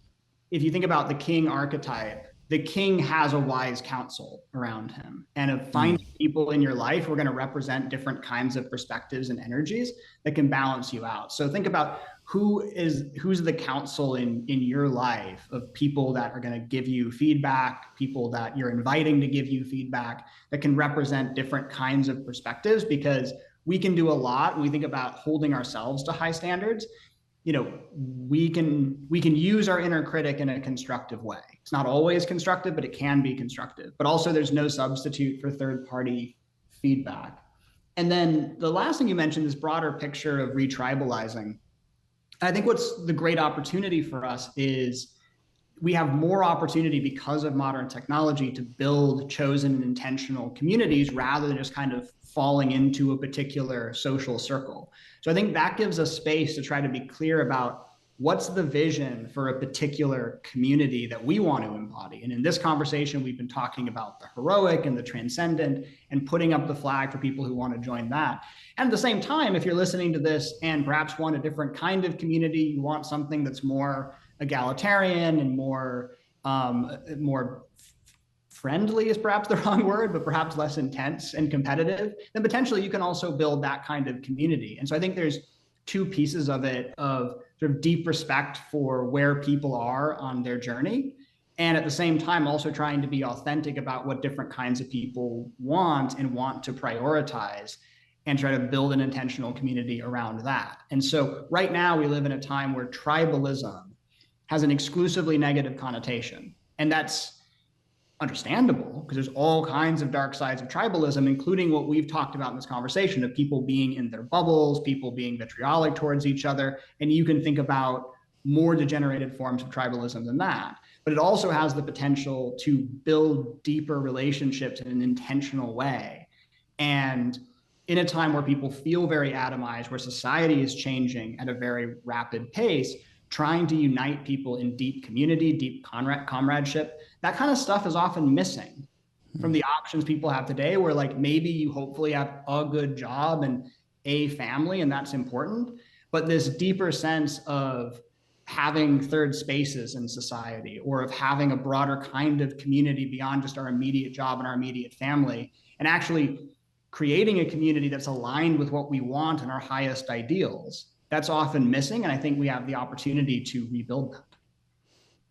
If you think about the king archetype, the king has a wise counsel around him. And of finding people in your life who are going to represent different kinds of perspectives and energies that can balance you out. So think about who's the counsel in your life of people that are going to give you feedback, people that you're inviting to give you feedback, that can represent different kinds of perspectives, because we can do a lot when we think about holding ourselves to high standards. We can use our inner critic in a constructive way. It's not always constructive, but it can be constructive. But also there's no substitute for third-party feedback. And then the last thing you mentioned, this broader picture of retribalizing. I think what's the great opportunity for us is we have more opportunity because of modern technology to build chosen and intentional communities rather than just kind of falling into a particular social circle. So I think that gives us space to try to be clear about what's the vision for a particular community that we want to embody. And in this conversation, we've been talking about the heroic and the transcendent and putting up the flag for people who want to join that. And at the same time, if you're listening to this and perhaps want a different kind of community, you want something that's more egalitarian and more friendly is perhaps the wrong word, but perhaps less intense and competitive, then potentially you can also build that kind of community. And so I think there's two pieces of it, of sort of deep respect for where people are on their journey, and at the same time also trying to be authentic about what different kinds of people want and want to prioritize, and try to build an intentional community around that. And so right now we live in a time where tribalism has an exclusively negative connotation, and that's understandable because there's all kinds of dark sides of tribalism, including what we've talked about in this conversation of people being in their bubbles, people being vitriolic towards each other. And you can think about more degenerated forms of tribalism than that. But it also has the potential to build deeper relationships in an intentional way. And in a time where people feel very atomized, where society is changing at a very rapid pace, trying to unite people in deep community, deep comradeship, that kind of stuff is often missing from the options people have today, where like maybe you hopefully have a good job and a family, and that's important. But this deeper sense of having third spaces in society, or of having a broader kind of community beyond just our immediate job and our immediate family, and actually creating a community that's aligned with what we want and our highest ideals, that's often missing. And I think we have the opportunity to rebuild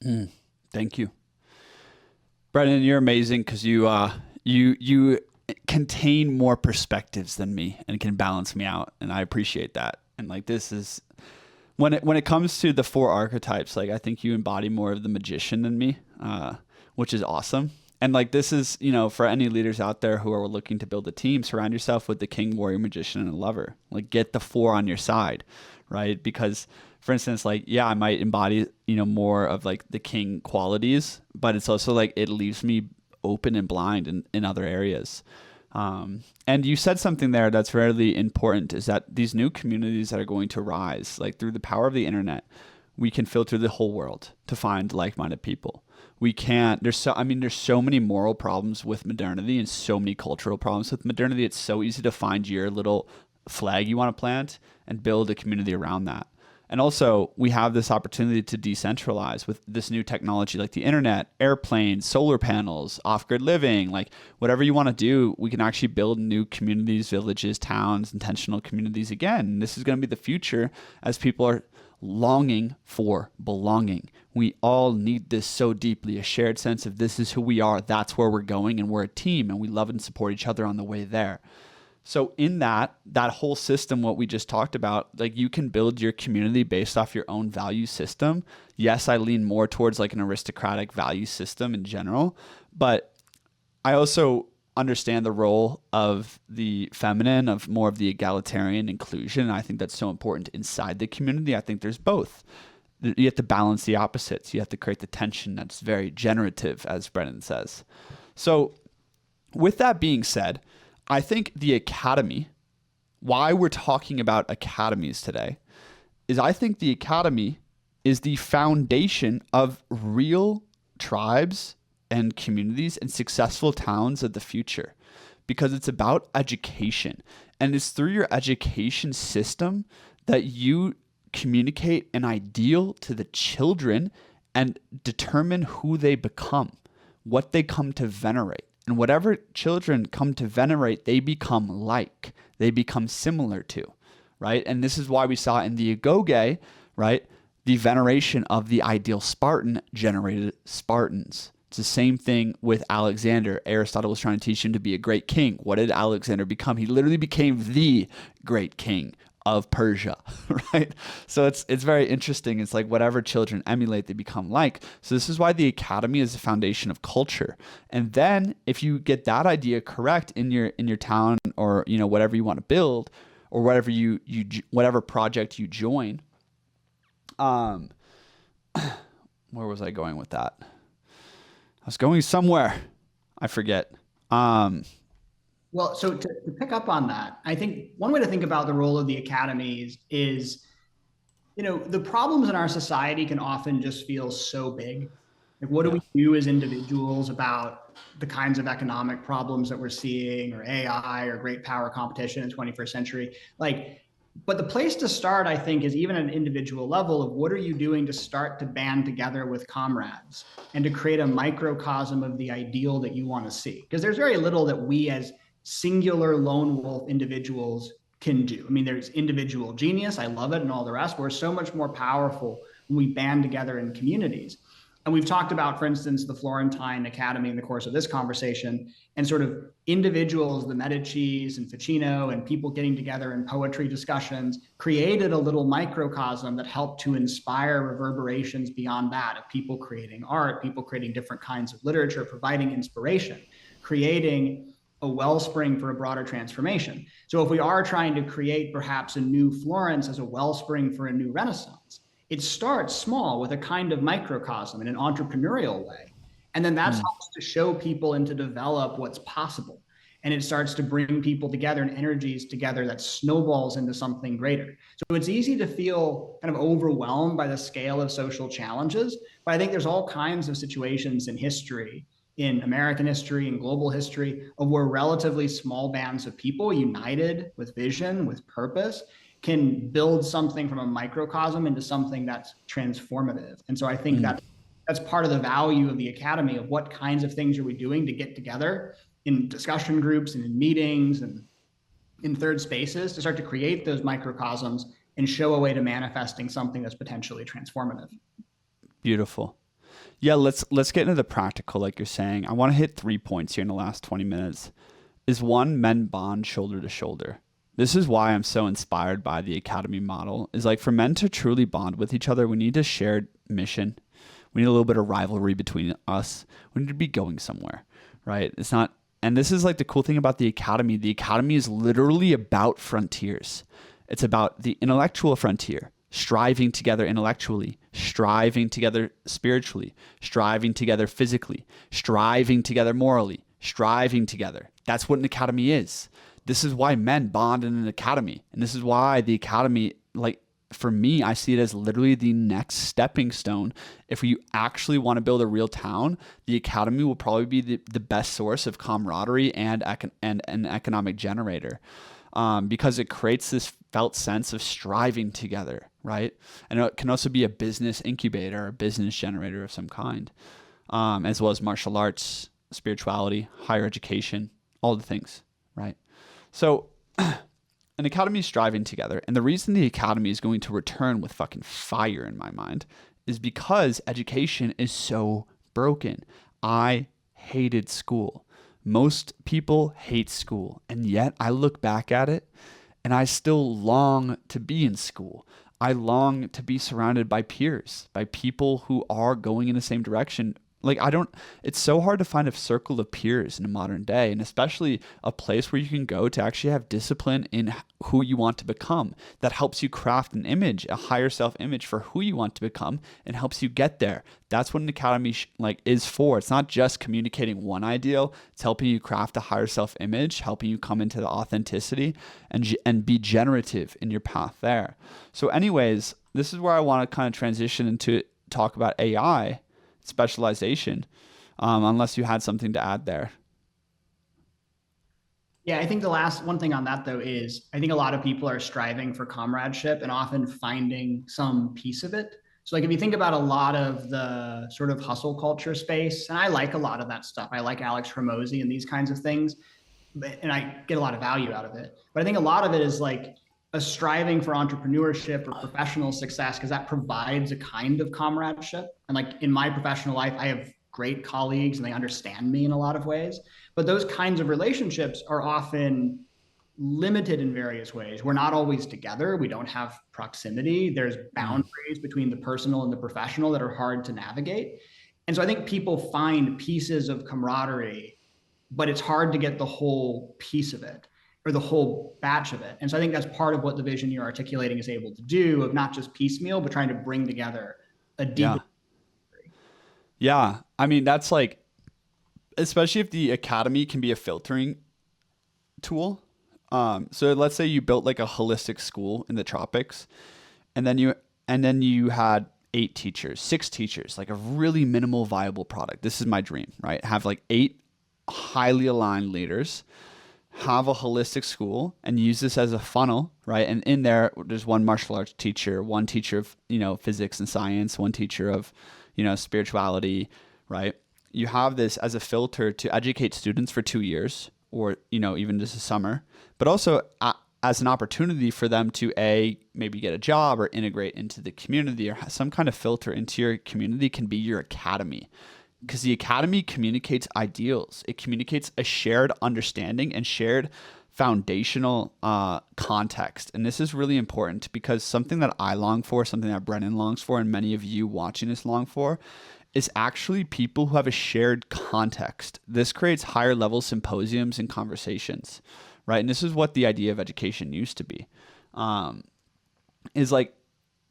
that. Thank you. Brennan, you're amazing because you contain more perspectives than me and can balance me out. And I appreciate that. And like, this is when it comes to the 4 archetypes, like I think you embody more of the magician than me, which is awesome. And like, this is, for any leaders out there who are looking to build a team, surround yourself with the king, warrior, magician, and a lover. Like, get the 4 on your side, right? Because, for instance, like, yeah, I might embody, more of like the king qualities, but it's also like, it leaves me open and blind in other areas. And you said something there that's really important, is that these new communities that are going to rise, like through the power of the internet, we can filter the whole world to find like-minded people. We can't, there's so many moral problems with modernity and so many cultural problems with modernity. It's so easy to find your little flag you want to plant and build a community around that. And also, we have this opportunity to decentralize with this new technology like the internet, airplanes, solar panels, off-grid living, like whatever you want to do, we can actually build new communities, villages, towns, intentional communities again. And this is going to be the future as people are longing for belonging. We all need this so deeply, a shared sense of this is who we are, that's where we're going, and we're a team, and we love and support each other on the way there. So in that whole system, what we just talked about, like you can build your community based off your own value system. Yes, I lean more towards like an aristocratic value system in general, but I also understand the role of the feminine, of more of the egalitarian inclusion. And I think that's so important inside the community. I think there's both. You have to balance the opposites. You have to create the tension that's very generative, as Brennan says. So with that being said, I think the academy, why we're talking about academies today, is I think the academy is the foundation of real tribes and communities and successful towns of the future, because it's about education. And it's through your education system that you communicate an ideal to the children and determine who they become, what they come to venerate. And whatever children come to venerate, they become like, they become similar to, right? And this is why we saw in the Agoge, right, the veneration of the ideal Spartan generated Spartans. It's the same thing with Alexander. Aristotle was trying to teach him to be a great king. What did Alexander become? He literally became the great king of Persia, right? So it's very interesting. It's like whatever children emulate, they become like. So this is why the academy is the foundation of culture. And then if you get that idea correct in your town, or whatever you want to build, or whatever whatever project you join, where was I going with that? I was going somewhere. I forget. Um, Well, so to pick up on that, I think one way to think about the role of the academies is, the problems in our society can often just feel so big. Like, what do yeah. we do as individuals about the kinds of economic problems that we're seeing, or AI, or great power competition in the 21st century? Like, but the place to start, I think, is even at an individual level of what are you doing to start to band together with comrades and to create a microcosm of the ideal that you want to see? Because there's very little that we as singular lone wolf individuals can do. I mean, there's individual genius, I love it, and all the rest, but we're so much more powerful when we band together in communities. And we've talked about, for instance, the Florentine Academy in the course of this conversation, and sort of individuals, the Medicis and Ficino, and people getting together in poetry discussions, created a little microcosm that helped to inspire reverberations beyond that, of people creating art, people creating different kinds of literature, providing inspiration, creating a wellspring for a broader transformation. So if we are trying to create perhaps a new Florence as a wellspring for a new Renaissance, it starts small with a kind of microcosm in an entrepreneurial way. And then that helps to show people and to develop what's possible. And it starts to bring people together and energies together that snowballs into something greater. So it's easy to feel kind of overwhelmed by the scale of social challenges, but I think there's all kinds of situations in history, in American history and global history, of where relatively small bands of people united with vision, with purpose, can build something from a microcosm into something that's transformative. And so I think that that's part of the value of the academy, of what kinds of things are we doing to get together in discussion groups and in meetings and in third spaces to start to create those microcosms and show a way to manifesting something that's potentially transformative. Beautiful. Yeah, let's get into the practical, like you're saying. I want to hit 3 points here in the last 20 minutes. Is one, men bond shoulder to shoulder. This is why I'm so inspired by the academy model. Is like, for men to truly bond with each other, we need a shared mission. We need a little bit of rivalry between us. We need to be going somewhere, right? It's not, and this is like the cool thing about the academy. The academy is literally about frontiers. It's about the intellectual frontier, striving together intellectually, striving together spiritually, striving together physically, striving together morally, striving together. That's what an academy is. This is why men bond in an academy. And this is why the academy, like, for me, I see it as literally the next stepping stone. If you actually want to build a real town, the academy will probably be the best source of camaraderie and an economic generator, because it creates this felt sense of striving together, right? And it can also be a business incubator, a business generator of some kind, as well as martial arts, spirituality, higher education, all the things, right? So an academy is striving together. And the reason the academy is going to return with fucking fire in my mind is because education is so broken. I hated school. Most people hate school. And yet I look back at it and I still long to be in school. I long to be surrounded by peers, by people who are going in the same direction. Like, it's so hard to find a circle of peers in a modern day, and especially a place where you can go to actually have discipline in who you want to become. That helps you craft an image, a higher self image for who you want to become, and helps you get there. That's what an academy is for. It's not just communicating one ideal. It's helping you craft a higher self image, helping you come into the authenticity and be generative in your path there. So anyways, this is where I want to kind of transition into talk about AI specialization, unless you had something to add there. Yeah, I think the last one thing on that, though, is I think a lot of people are striving for comradeship and often finding some piece of it. So, like, if you think about a lot of the sort of hustle culture space, and I like a lot of that stuff. I like Alex Hormozy and these kinds of things, and I get a lot of value out of it. But I think a lot of it is like a striving for entrepreneurship or professional success, because that provides a kind of comradeship. And like in my professional life, I have great colleagues and they understand me in a lot of ways. But those kinds of relationships are often limited in various ways. We're not always together. We don't have proximity. There's boundaries between the personal and the professional that are hard to navigate. And so I think people find pieces of camaraderie, but it's hard to get the whole piece of it or the whole batch of it. And so I think that's part of what the vision you're articulating is able to do, of not just piecemeal, but trying to bring together a deep. Yeah. Yeah. I mean, that's like, especially if the academy can be a filtering tool. So let's say you built like a holistic school in the tropics, and then you had 8 teachers, 6 teachers, like a really minimal viable product. This is my dream, right? Have like 8 highly aligned leaders, have a holistic school, and use this as a funnel, right? And in there's one martial arts teacher, one teacher of physics and science, one teacher of spirituality, right? You have this as a filter to educate students for 2 years, or even just a summer, but also as an opportunity for them to maybe get a job or integrate into the community, or some kind of filter into your community can be your academy, because the academy communicates ideals. It communicates a shared understanding and shared foundational context. And this is really important, because something that I long for, something that Brennan longs for, and many of you watching this long for, is actually people who have a shared context. This creates higher level symposiums and conversations, right? And this is what the idea of education used to be. Is like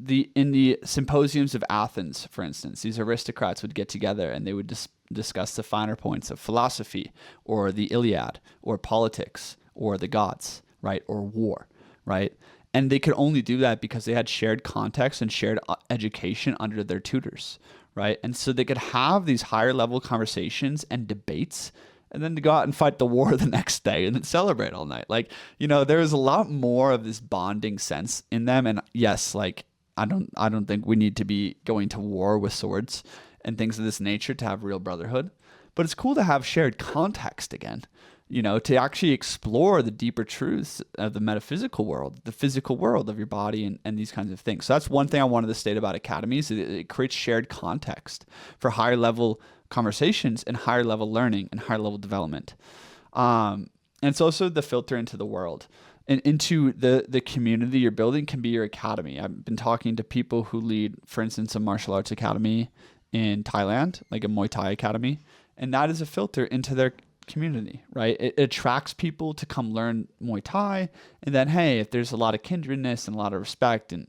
in the symposiums of Athens, for instance, these aristocrats would get together and they would discuss the finer points of philosophy, or the Iliad, or politics, or the gods, right? Or war, right? And they could only do that because they had shared context and shared education under their tutors, right? And so they could have these higher level conversations and debates, and then to go out and fight the war the next day and then celebrate all night. Like, there is a lot more of this bonding sense in them. And yes, like, I don't think we need to be going to war with swords and things of this nature to have real brotherhood. But it's cool to have shared context again, to actually explore the deeper truths of the metaphysical world, the physical world of your body, and these kinds of things. So that's one thing I wanted to state about academies. It creates shared context for higher level conversations and higher level learning and higher level development. And it's also the filter into the world. And into the community you're building can be your academy. I've been talking to people who lead, for instance, a martial arts academy in Thailand, like a Muay Thai academy, and that is a filter into their community, right? It attracts people to come learn Muay Thai, and then hey, if there's a lot of kindredness and a lot of respect and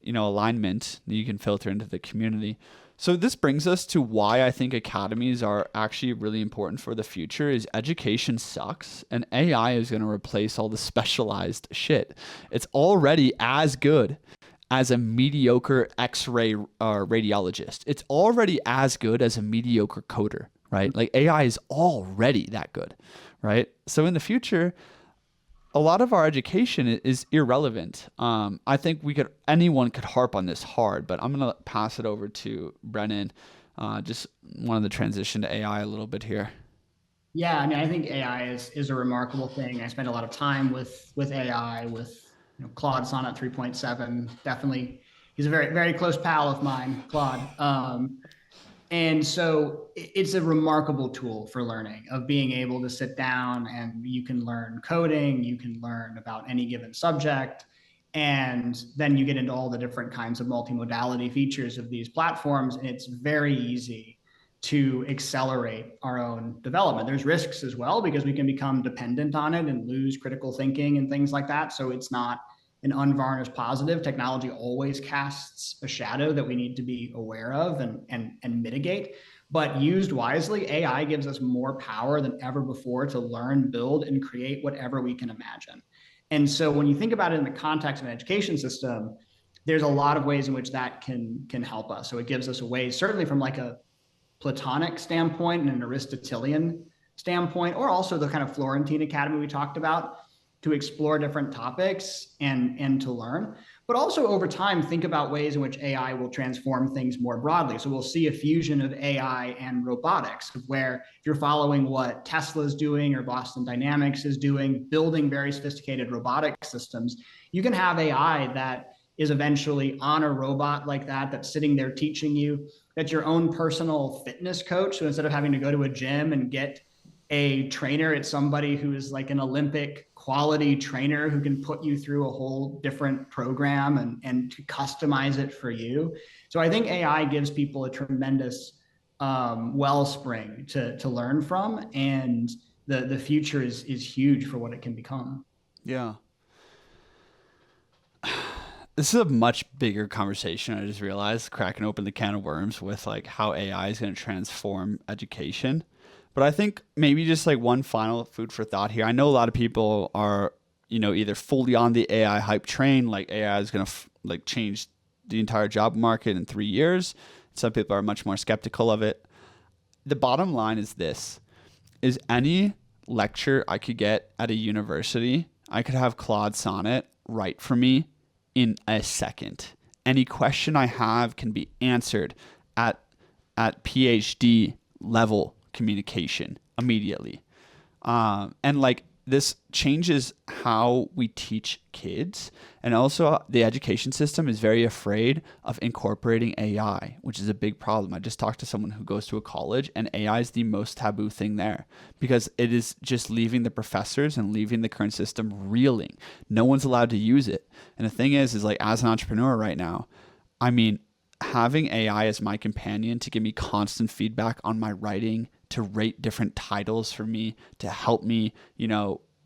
alignment, you can filter into the community. So this brings us to why I think academies are actually really important for the future. Is education sucks, and AI is going to replace all the specialized shit. It's already as good as a mediocre X-ray radiologist. It's already as good as a mediocre coder, right? Like AI is already that good, right? So in the future, a lot of our education is irrelevant. I think anyone could harp on this hard, but I'm going to pass it over to Brennan. Just wanted to transition to AI a little bit here. Yeah, I mean, I think AI is a remarkable thing. I spend a lot of time with AI, with Claude Sonnet 3.7. Definitely, he's a very very close pal of mine, Claude. And so it's a remarkable tool for learning, of being able to sit down and you can learn coding, you can learn about any given subject, and then you get into all the different kinds of multimodality features of these platforms, and it's very easy to accelerate our own development. There's risks as well, because we can become dependent on it and lose critical thinking and things like that. So it's not an unvarnished positive. Technology always casts a shadow that we need to be aware of and mitigate. But used wisely, AI gives us more power than ever before to learn, build, and create whatever we can imagine. And so when you think about it in the context of an education system, there's a lot of ways in which that can help us. So it gives us a way, certainly from like a Platonic standpoint and an Aristotelian standpoint, or also the kind of Florentine academy we talked about, to explore different topics and to learn. But also over time, think about ways in which AI will transform things more broadly. So we'll see a fusion of AI and robotics, where if you're following what Tesla's doing or Boston Dynamics is doing, building very sophisticated robotic systems, you can have AI that is eventually on a robot like that, that's sitting there teaching you, that's your own personal fitness coach. So instead of having to go to a gym and get a trainer, it's somebody who is like an Olympic quality trainer who can put you through a whole different program and to customize it for you. So I think AI gives people a tremendous wellspring to learn from, and the future is huge for what it can become. Yeah. This is a much bigger conversation. I just realized cracking open the can of worms with like how AI is going to transform education. But I think maybe just like one final food for thought here. I know a lot of people are, either fully on the AI hype train, like AI is going to like change the entire job market in 3 years. Some people are much more skeptical of it. The bottom line is this: is any lecture I could get at a university, I could have Claude Sonnet write for me in a second. Any question I have can be answered at PhD level communication immediately. And like this changes how we teach kids. And also, the education system is very afraid of incorporating AI, which is a big problem. I just talked to someone who goes to a college, and AI is the most taboo thing there because it is just leaving the professors and leaving the current system reeling. No one's allowed to use it. And the thing is like, as an entrepreneur right now, I mean, having AI as my companion to give me constant feedback on my writing, to rate different titles for me, to help me,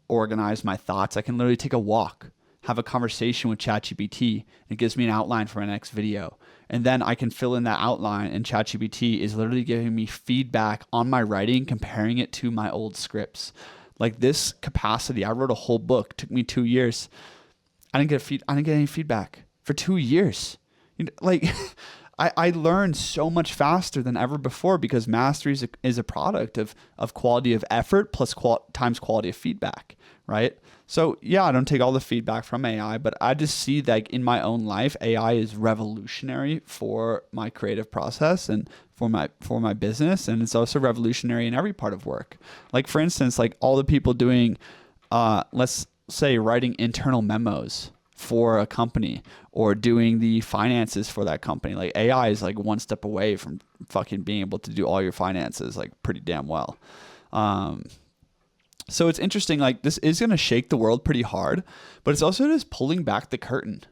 organize my thoughts. I can literally take a walk, have a conversation with ChatGPT, and it gives me an outline for my next video. And then I can fill in that outline, and ChatGPT is literally giving me feedback on my writing, comparing it to my old scripts. Like this capacity, I wrote a whole book, took me 2 years. I didn't get any feedback for 2 years. Like I learned so much faster than ever before because mastery is a product of quality of effort plus times quality of feedback, right? So yeah, I don't take all the feedback from AI, but I just see that in my own life, AI is revolutionary for my creative process and for my business, and it's also revolutionary in every part of work. Like for instance, like all the people doing, let's say writing internal memos for a company or doing the finances for that company. Like AI is like one step away from fucking being able to do all your finances like pretty damn well. So it's interesting, like this is going to shake the world pretty hard, but it's also just pulling back the curtain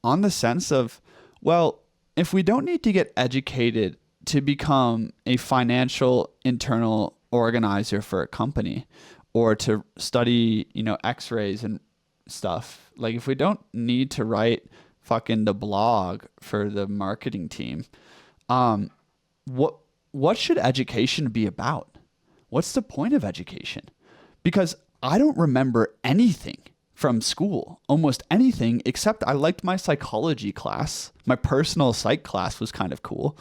on the sense of, well, if we don't need to get educated to become a financial internal organizer for a company or to study, x-rays and stuff, like if we don't need to write fucking the blog for the marketing team, what should education be about? What's the point of education? Because I don't remember anything from school, almost anything, except I liked my psychology class. My personal psych class was kind of cool.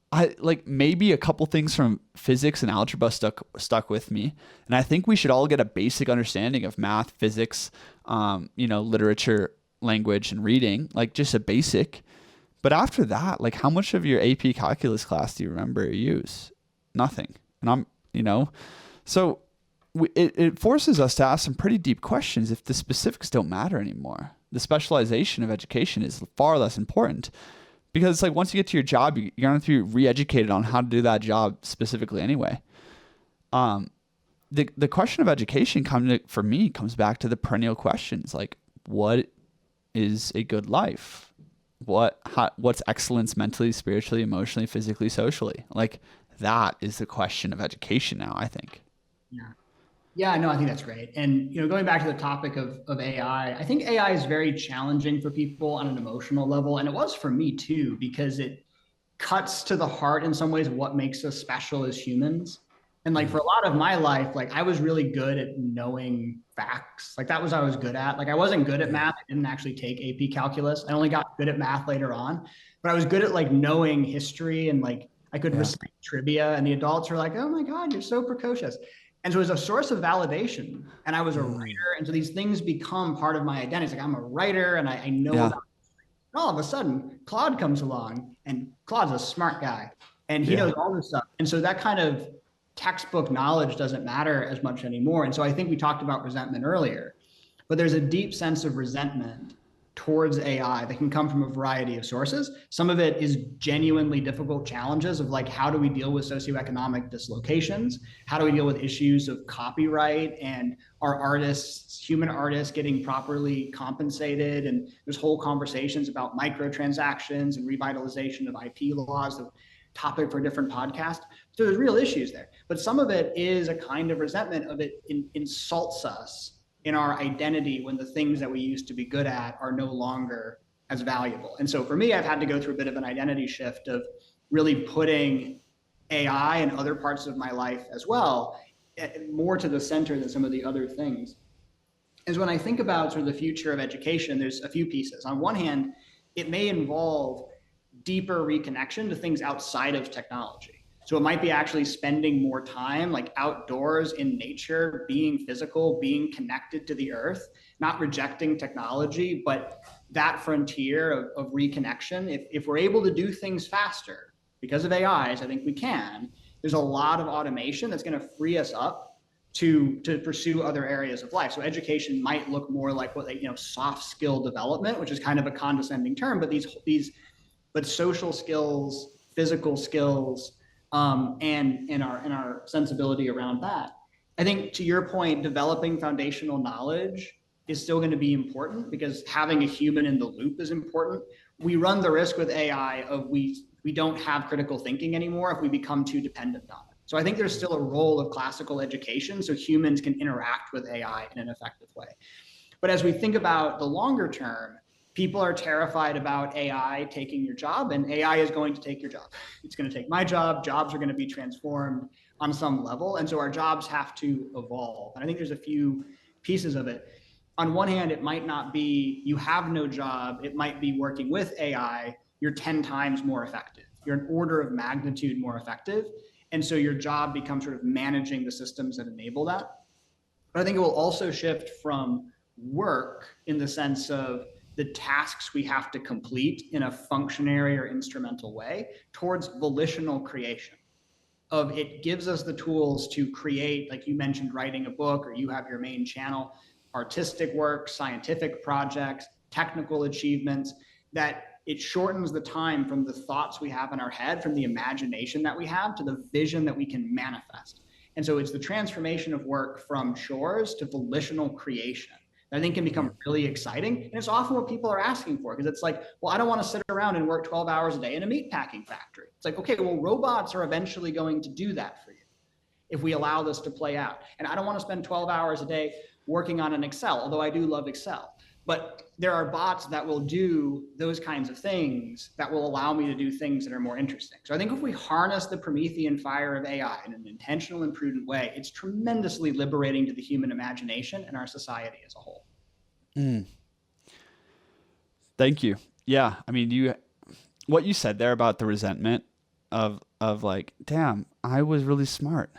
I like maybe a couple things from physics and algebra stuck with me, and I think we should all get a basic understanding of math, physics, literature, language, and reading, like just a basic. But after that, like how much of your AP calculus class do you remember or use? Nothing. And so it forces us to ask some pretty deep questions if the specifics don't matter anymore. The specialization of education is far less important. Because it's like once you get to your job, you're going to have to be re-educated on how to do that job specifically anyway. The question of education for me comes back to the perennial questions like, what is a good life? What's excellence mentally, spiritually, emotionally, physically, socially? Like that is the question of education now, I think. Yeah. Yeah, no, I think that's great. And going back to the topic of AI, I think AI is very challenging for people on an emotional level. And it was for me too, because it cuts to the heart in some ways of what makes us special as humans. And like for a lot of my life, like I was really good at knowing facts. Like that was what I was good at. Like I wasn't good at math. I didn't actually take AP calculus. I only got good at math later on. But I was good at like knowing history and like I could recite trivia. And the adults were like, "Oh my God, you're so precocious." And so it was a source of validation. And I was a writer. And so these things become part of my identity. It's like I'm a writer and I know about history. And all of a sudden, Claude comes along and Claude's a smart guy and he knows all this stuff. And so that kind of textbook knowledge doesn't matter as much anymore. And so I think we talked about resentment earlier, but there's a deep sense of resentment towards AI that can come from a variety of sources. Some of it is genuinely difficult challenges of like, how do we deal with socioeconomic dislocations? How do we deal with issues of copyright and our artists, human artists getting properly compensated? And there's whole conversations about microtransactions and revitalization of IP laws, the topic for a different podcast. So there's real issues there, but some of it is a kind of resentment of it insults us in our identity when the things that we used to be good at are no longer as valuable. And so for me, I've had to go through a bit of an identity shift of really putting AI and other parts of my life as well more to the center than some of the other things. Is when I think about sort of the future of education, there's a few pieces. On one hand, it may involve deeper reconnection to things outside of technology. So it might be actually spending more time like outdoors in nature, being physical, being connected to the earth, not rejecting technology, but that frontier of reconnection. If we're able to do things faster because of AIs, I think we can. There's a lot of automation that's going to free us up to pursue other areas of life. So education might look more like what they, soft skill development, which is kind of a condescending term, but but social skills, physical skills, and in our sensibility around that. I think to your point, developing foundational knowledge is still going to be important because having a human in the loop is important. We run the risk with AI of we don't have critical thinking anymore if we become too dependent on it. So I think there's still a role of classical education so humans can interact with AI in an effective way. But as we think about the longer term, people are terrified about AI taking your job, and AI is going to take your job. It's going to take my job. Jobs are going to be transformed on some level. And so our jobs have to evolve. And I think there's a few pieces of it. On one hand, it might not be you have no job. It might be working with AI. You're 10 times more effective. You're an order of magnitude more effective. And so your job becomes sort of managing the systems that enable that. But I think it will also shift from work in the sense of the tasks we have to complete in a functionary or instrumental way towards volitional creation. It gives us the tools to create, like you mentioned, writing a book, or you have your main channel, artistic work, scientific projects, technical achievements, that it shortens the time from the thoughts we have in our head, from the imagination that we have to the vision that we can manifest. And so it's the transformation of work from chores to volitional creation that I think can become really exciting. And it's often what people are asking for, because it's like, well, I don't want to sit around and work 12 hours a day in a meat packing factory. It's like, okay, well, robots are eventually going to do that for you if we allow this to play out. And I don't want to spend 12 hours a day working on an Excel, although I do love Excel. But there are bots that will do those kinds of things that will allow me to do things that are more interesting. So I think if we harness the Promethean fire of AI in an intentional and prudent way, it's tremendously liberating to the human imagination and our society as a whole. Thank you. Yeah. I mean, what you said there about the resentment of like, damn, I was really smart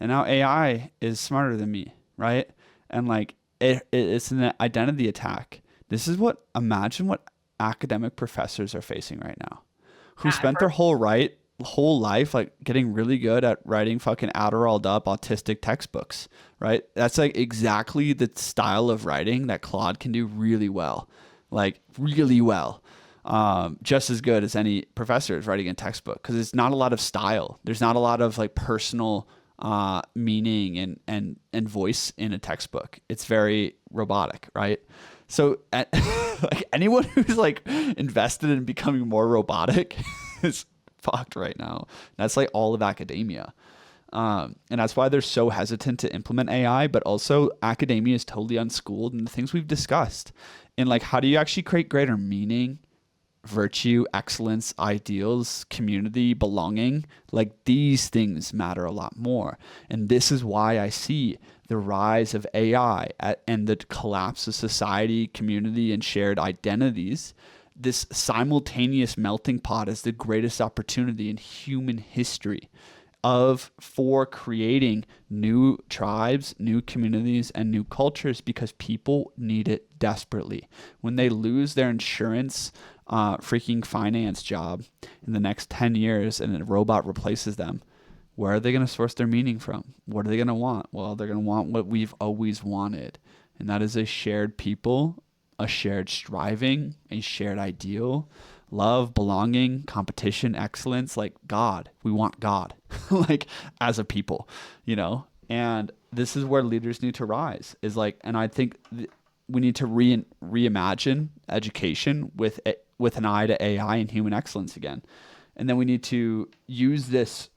and now AI is smarter than me. Right. And like, it's an identity attack. Imagine what academic professors are facing right now, who spent their whole life like getting really good at writing fucking Adderalled up autistic textbooks, right? That's like exactly the style of writing that Claude can do really well, like really well. Just as good as any professor is writing a textbook, because it's not a lot of style. There's not a lot of like personal meaning and voice in a textbook. It's very robotic, right? So like anyone who's like invested in becoming more robotic is fucked right now. That's like all of academia. And that's why they're so hesitant to implement AI, but also academia is totally unschooled in the things we've discussed. And like, how do you actually create greater meaning, virtue, excellence, ideals, community, belonging? Like these things matter a lot more. And this is why I see the rise of AI and the collapse of society, community, and shared identities. This simultaneous melting pot is the greatest opportunity in human history for creating new tribes, new communities, and new cultures, because people need it desperately. When they lose their insurance freaking finance job in the next 10 years and a robot replaces them, where are they going to source their meaning from? What are they going to want? Well, they're going to want what we've always wanted, and that is a shared people, a shared striving, a shared ideal, love, belonging, competition, excellence, like God. We want God, like as a people, and this is where leaders need to rise, is like, and I think we need to reimagine education with an eye to AI and human excellence again. And then we need to use this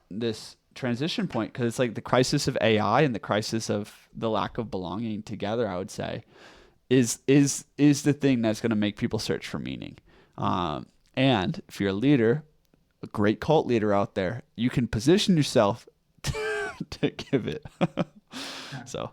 transition point, because it's like the crisis of AI and the crisis of the lack of belonging together, I would say, is the thing that's going to make people search for meaning. And if you're a leader, a great cult leader out there, you can position yourself to give it. So.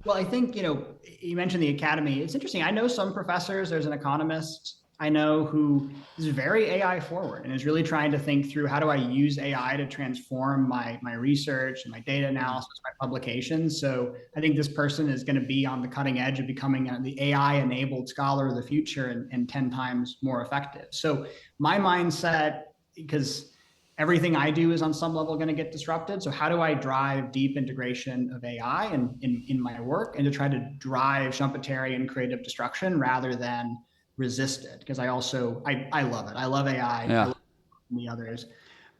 Well, I think, you mentioned the academy. It's interesting. I know some professors. There's an economist I know who is very AI forward and is really trying to think through, how do I use AI to transform my research and my data analysis, my publications. So I think this person is going to be on the cutting edge of becoming the AI enabled scholar of the future and 10 times more effective. So my mindset, because everything I do is on some level going to get disrupted. So how do I drive deep integration of AI in my work, and to try to drive Schumpeterian creative destruction rather than resist it? Because I love it. I love AI. Yeah. I love the others.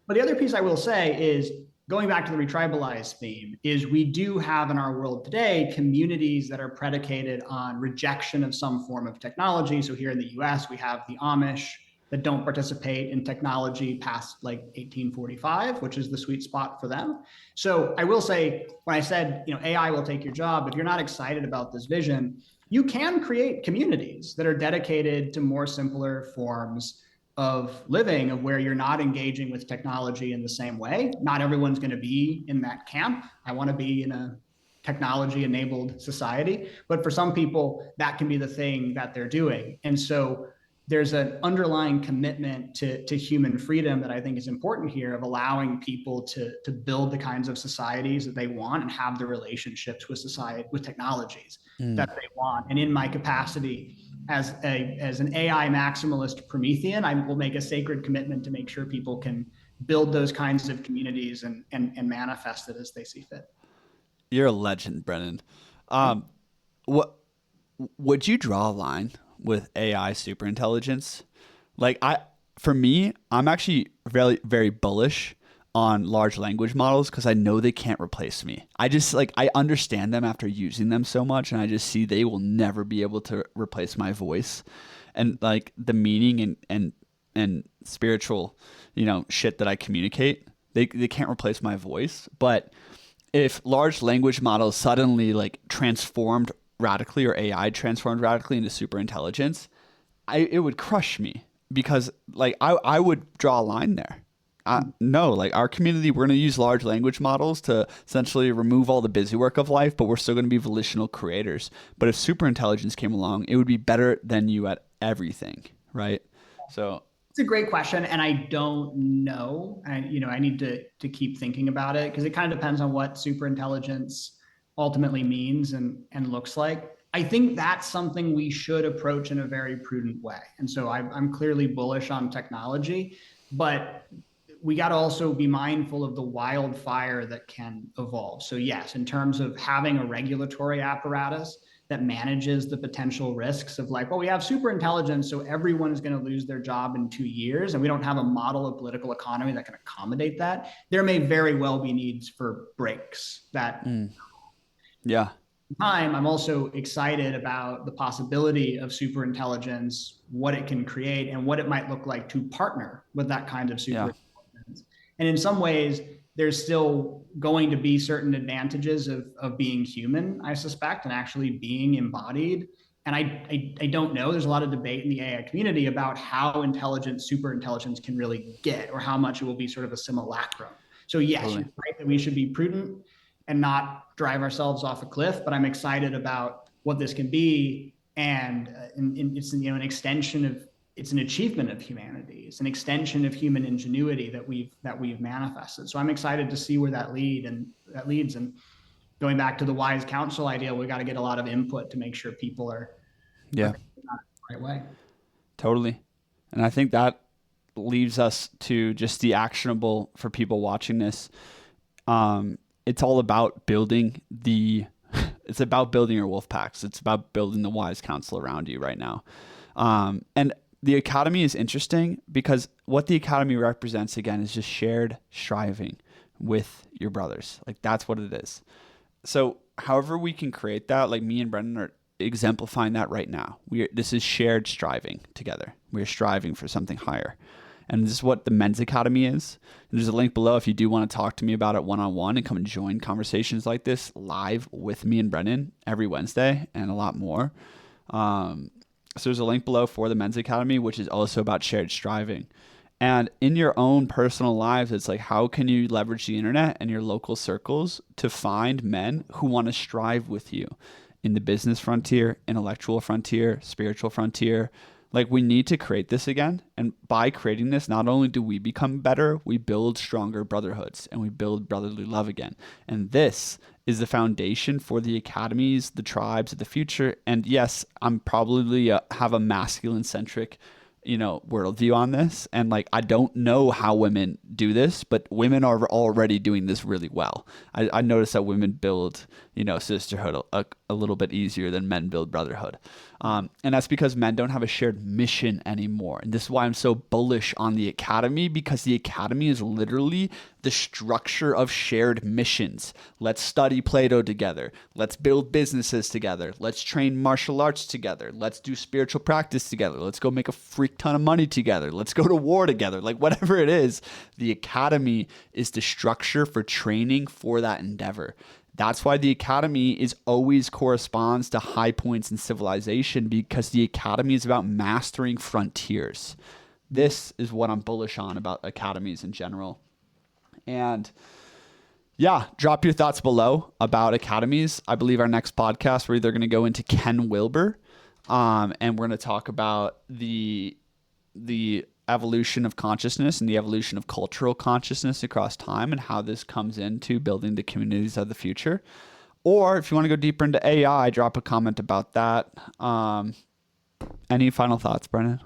But the other piece I will say is, going back to the ReTribalize theme, is we do have in our world today communities that are predicated on rejection of some form of technology. So here in the US, we have the Amish that don't participate in technology past like 1845, which is the sweet spot for them. So I will say, when I said, AI will take your job, if you're not excited about this vision, you can create communities that are dedicated to more simpler forms of living, of where you're not engaging with technology in the same way. Not everyone's going to be in that camp. I want to be in a technology enabled society, but for some people that can be the thing that they're doing. And so there's an underlying commitment to human freedom that I think is important here, of allowing people to build the kinds of societies that they want and have the relationships with society, with technologies that they want. And in my capacity as an AI maximalist Promethean, I will make a sacred commitment to make sure people can build those kinds of communities and manifest it as they see fit. You're a legend, Brennan. What would you draw a line with AI superintelligence? For me, I'm actually very, very bullish on large language models, because I know they can't replace me. I understand them after using them so much, and I just see they will never be able to replace my voice and like the meaning and spiritual, shit that I communicate. They can't replace my voice. But if large language models suddenly like transformed radically, or AI transformed radically into superintelligence, it would crush me, because like I would draw a line there. No, like our community, we're going to use large language models to essentially remove all the busy work of life, but we're still going to be volitional creators. But if superintelligence came along, it would be better than you at everything, right? So it's a great question, and I don't know. I need to keep thinking about it, because it kind of depends on what superintelligence ultimately means and looks like. I think that's something we should approach in a very prudent way. And so I'm clearly bullish on technology, but we got to also be mindful of the wildfire that can evolve. So yes, in terms of having a regulatory apparatus that manages the potential risks of like, well, we have superintelligence, so everyone is going to lose their job in 2 years, and we don't have a model of political economy that can accommodate that. There may very well be needs for breaks that. Yeah. I'm also excited about the possibility of superintelligence, what it can create, and what it might look like to partner with that kind of superintelligence. And in some ways, there's still going to be certain advantages of being human, I suspect, and actually being embodied. And I don't know. There's a lot of debate in the AI community about how intelligent superintelligence can really get, or how much it will be sort of a simulacrum. So yes, totally. You're right that we should be prudent and not drive ourselves off a cliff, but I'm excited about what this can be. And it's an extension of, it's an achievement of humanity. It's an extension of human ingenuity that we've manifested. So I'm excited to see where that leads. And going back to the wise counsel idea, we got to get a lot of input to make sure people are thinking about it the right way. Totally. And I think that leaves us to just the actionable for people watching this. It's all about building it's about building your wolf packs. It's about building the wise counsel around you right now. And the Academy is interesting, because what the Academy represents, again, is just shared striving with your brothers. Like, that's what it is. So however we can create that, like me and Brennan are exemplifying that right now. This is shared striving together. We're striving for something higher. And this is what the Men's Academy is. And there's a link below if you do want to talk to me about it one-on-one and come and join conversations like this live with me and Brennan every Wednesday and a lot more. So there's a link below for the Men's Academy, which is also about shared striving. And in your own personal lives, it's like, how can you leverage the internet and your local circles to find men who want to strive with you in the business frontier, intellectual frontier, spiritual frontier? Like, we need to create this again. And by creating this, not only do we become better, we build stronger brotherhoods and we build brotherly love again. And this is the foundation for the academies, the tribes of the future. And yes, I'm probably have a masculine centric worldview on this. And like, I don't know how women do this, but women are already doing this really well. I noticed that women build, sisterhood a little bit easier than men build brotherhood. And that's because men don't have a shared mission anymore. And this is why I'm so bullish on the academy, because the academy is literally the structure of shared missions. Let's study Plato together. Let's build businesses together. Let's train martial arts together. Let's do spiritual practice together. Let's go make a freak ton of money together. Let's go to war together. Like, whatever it is, the academy is the structure for training for that endeavor. That's why the academy is always corresponds to high points in civilization, because the academy is about mastering frontiers. This is what I'm bullish on about academies in general. And yeah, drop your thoughts below about academies. I believe our next podcast, we're either going to go into Ken Wilber, and we're going to talk about the evolution of consciousness and the evolution of cultural consciousness across time and how this comes into building the communities of the future. Or if you want to go deeper into AI, drop a comment about that. Any final thoughts, Brennan?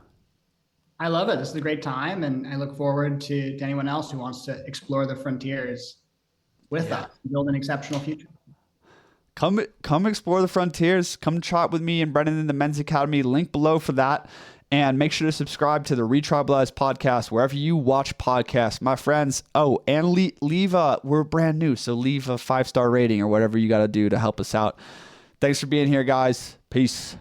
I love it. This is a great time, and I look forward to anyone else who wants to explore the frontiers with us and build an exceptional future. Come explore the frontiers. Come chat with me and Brennan in the Men's Academy. Link below for that. And make sure to subscribe to the ReTribalize podcast wherever you watch podcasts, my friends. Oh, and leave we're brand new, so leave a 5-star rating or whatever you got to do to help us out. Thanks for being here, guys. Peace.